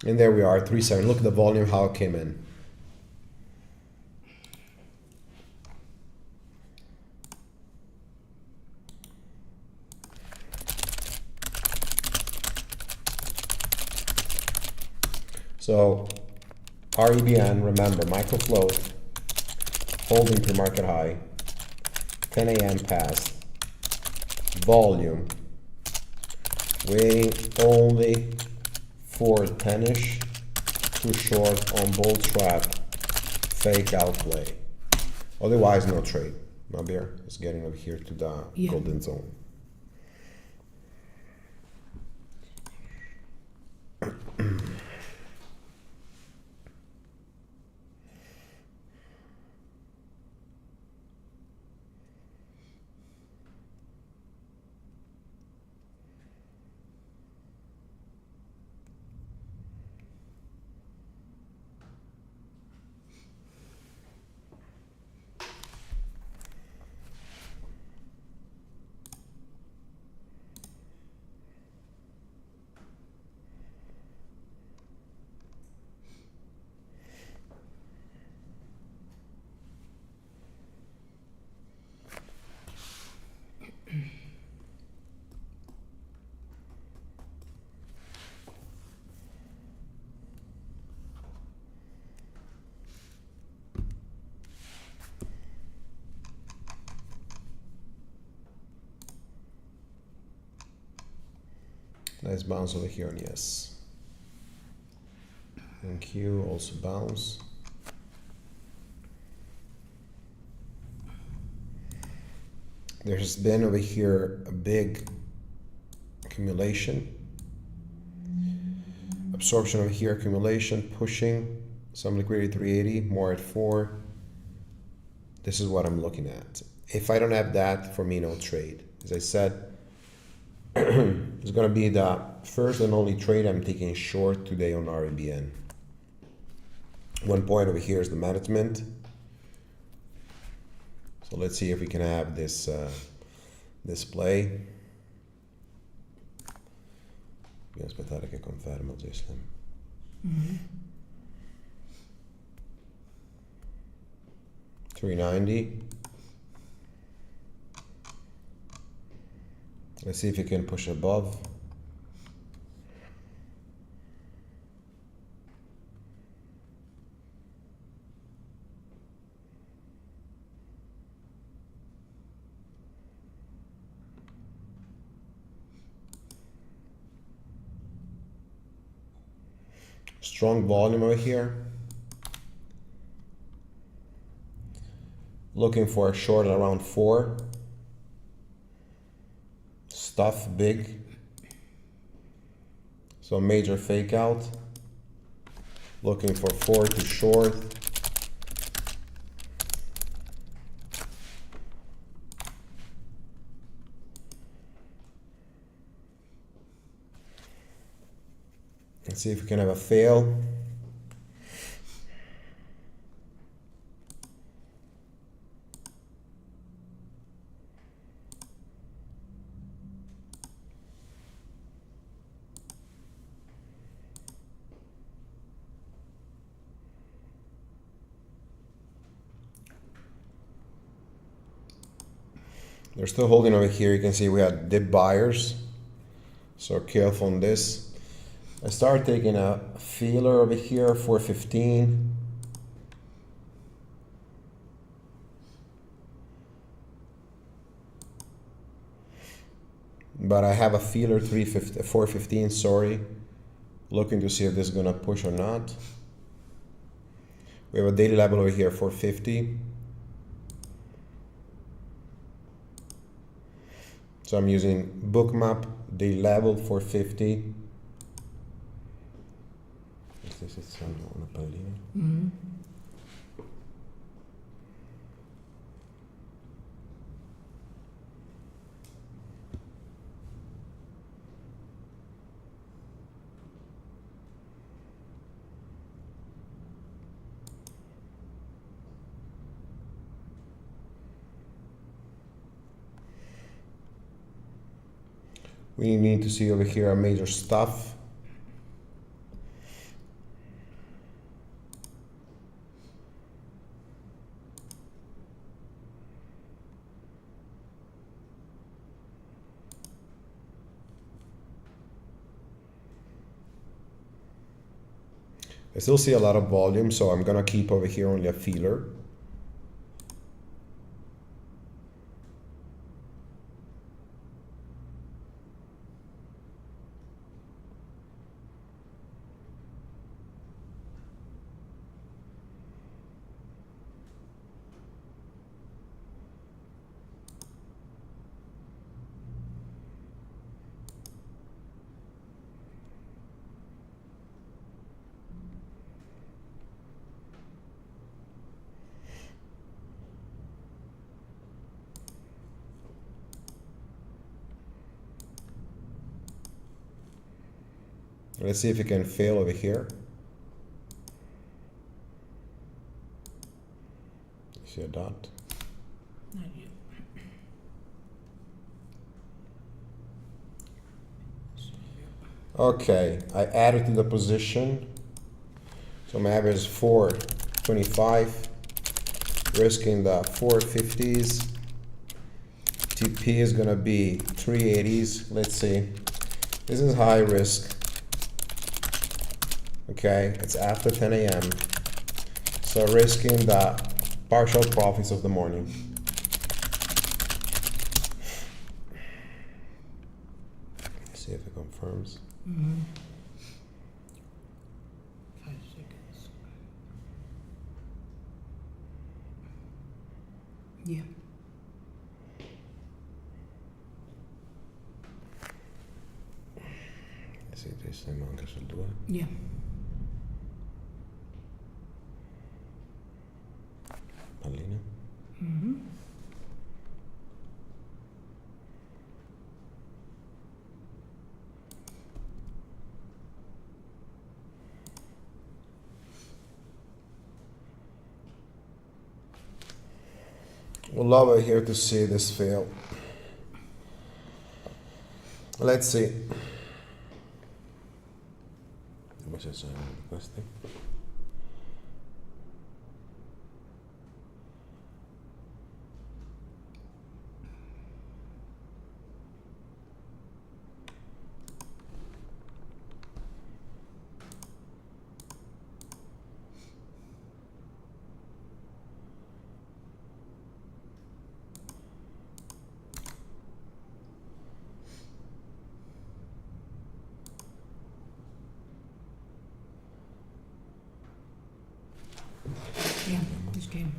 And there we are, 370. Look at the volume, how it came in. So REBN, remember, micro float, holding pre-market high, 10 a.m. past, volume, waiting only for 10ish, too short on bull trap, fake out play. Otherwise, no trade. Mabir is getting over here to the golden zone. Nice bounce over here on yes. And Q also bounce. There's been over here a big accumulation. Absorption over here, accumulation, pushing. Some liquidity 380, more at 4. This is what I'm looking at. If I don't have that, for me, no trade. As I said, it's going to be the first and only trade I'm taking short today on REBN. One point over here is the management. So let's see if we can have this display. Devo aspettare che conferma Jason. 390. Let's see if you can push above. Strong volume over here. Looking for a short at around 4. Stuff big. So major fake out. Looking for 4 to short. Let's see if we can have a fail. They're still holding over here. You can see we had dip buyers, so careful on this. I started taking a feeler over here, 415. But I have a feeler 415, sorry. Looking to see if this is gonna push or not. We have a daily level over here, 450. So I'm using Bookmap, daily level 450. This is una pallina.
Mm-hmm.
We need to see over here a major stuff. I still see a lot of volume, so I'm gonna keep over here only a feeler. Let's see if we can fail over here. See a dot.
Not yet.
Okay, I added to the position. So my average is 425, risking the 450s. TP is gonna be 380s. Let's see. This is high risk. Okay, it's after 10 a.m. So risking the partial profits of the morning. Let's see if it confirms.
Mm-hmm. 5 seconds. Yeah.
Sì, siamo anche sul 2.
Yeah.
Pallina.
Mm-hmm.
We'll love it here to see this fail. Let's see. Questi.
Yeah, this game.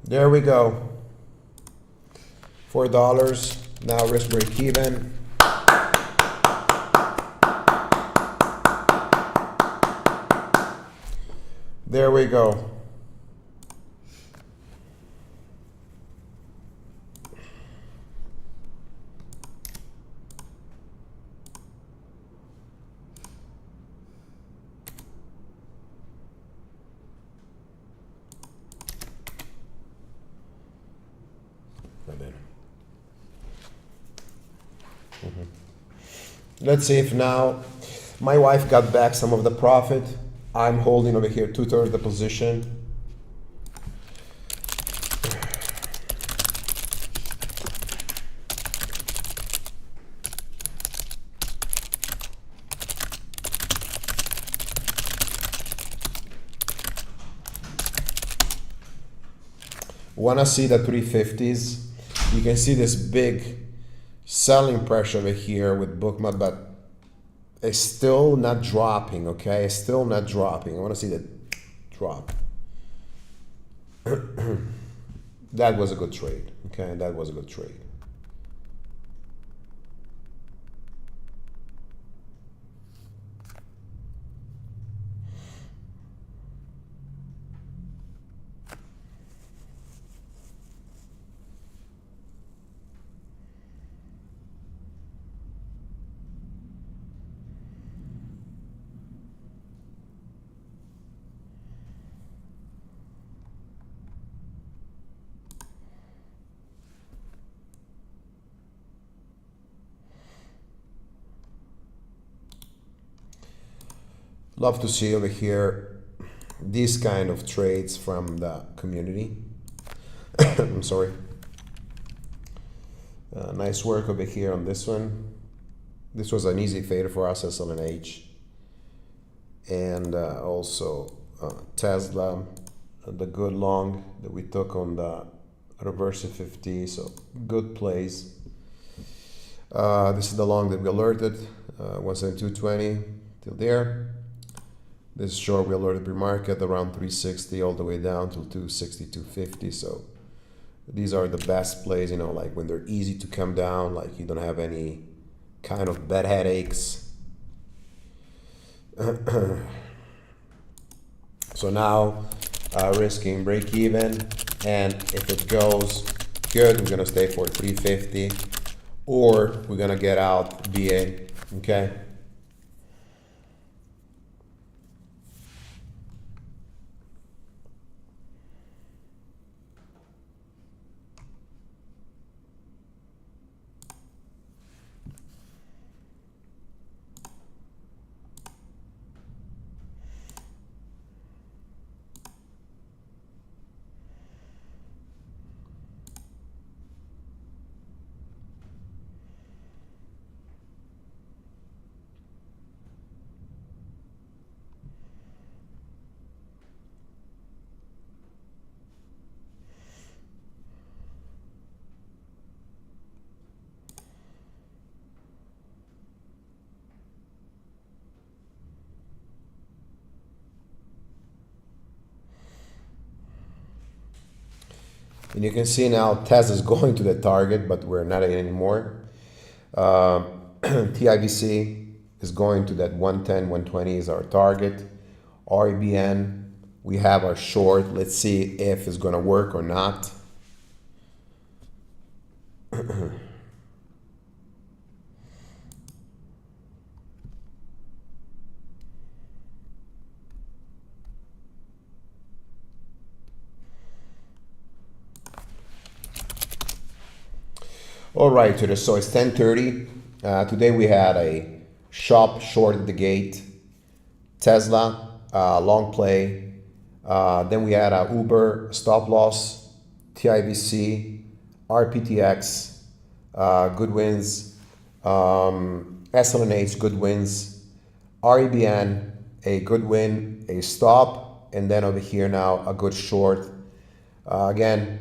There we go. $4. Now risk break even. There we go. Let's see if now my wife got back some of the profit. I'm holding over here 2/3 the position. Wanna see the 350s? You can see this big selling pressure over here with Bookmap, but it's still not dropping, okay? It's still not dropping. I wanna see the drop. That was a good trade, okay? That was a good trade. Love to see over here these kind of trades from the community. I'm sorry. Nice work over here on this one. This was an easy fader for us, SLNH. And also Tesla, the good long that we took on the reverse 50, so good plays. This is the long that we alerted, 172.20 till there. This short we alerted pre-market around 360 all the way down to 260, 250. So these are the best plays, you know, like when they're easy to come down, like you don't have any kind of bad headaches. So now risking break even, and if it goes good, we're gonna stay for 350, or we're gonna get out BA, okay? And you can see now Tesla is going to the target, but we're not anymore. TIVC is going to that 110, 120 is our target. REBN, we have our short. Let's see if it's going to work or not. All right, so it's 10:30. Today we had a shop short at the gate, Tesla, long play. Then we had a Uber stop loss, TIVC, RPTX, good wins, SLNH, good wins, REBN, a good win, a stop, and then over here now a good short. Again,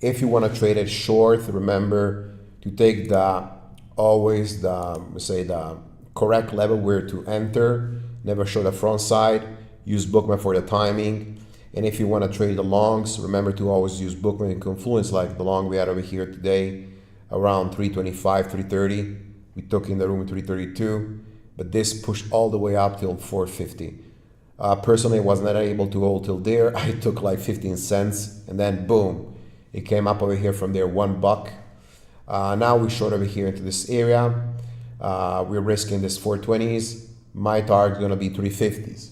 if you want to trade it short, remember to take always the correct level where to enter. Never show the front side. Use Bookmap for the timing. And if you want to trade the longs, remember to always use Bookmap in Confluence, like the long we had over here today, around 325, 330. We took in the room 332, but this pushed all the way up till 450. Personally, I was not able to hold till there. I took like 15 cents, and then boom. It came up over here from there, $1. Now we short over here into this area. We're risking this 420s. My target is gonna be 350s.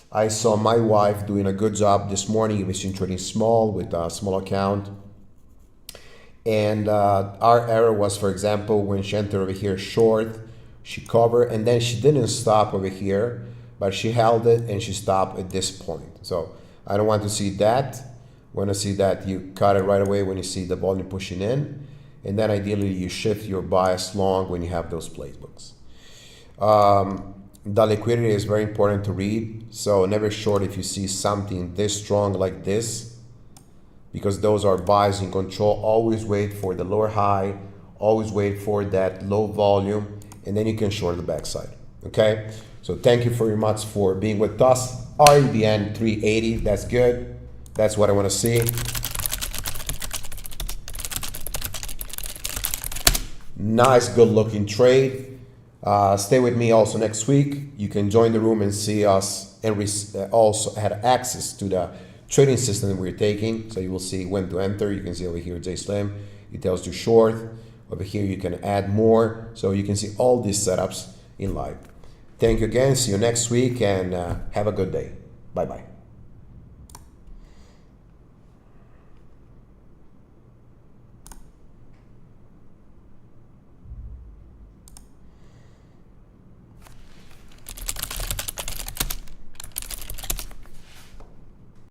I saw my wife doing a good job this morning. We've been trading small with a small account. And our error was, for example, when she entered over here short, She covered, and then she didn't stop over here, but she held it and she stopped at this point. So I don't want to see that. Want to see that you cut it right away when you see the volume pushing in, and then ideally you shift your bias long when you have those playbooks. The liquidity is very important to read, so never short if you see something this strong like this, because those are buys in control. Always wait for the lower high, always wait for that low volume, and then you can short the backside. Okay, so thank you very much for being with us. REBN 380, that's good. That's what I want to see. Nice, good looking trade. Stay with me also next week. You can join the room and see us, and also have access to the trading system that we're taking. So you will see when to enter. You can see over here JSlim. It tells you short. Over here you can add more. So you can see all these setups in live. Thank you again. See you next week, and have a good day. Bye bye.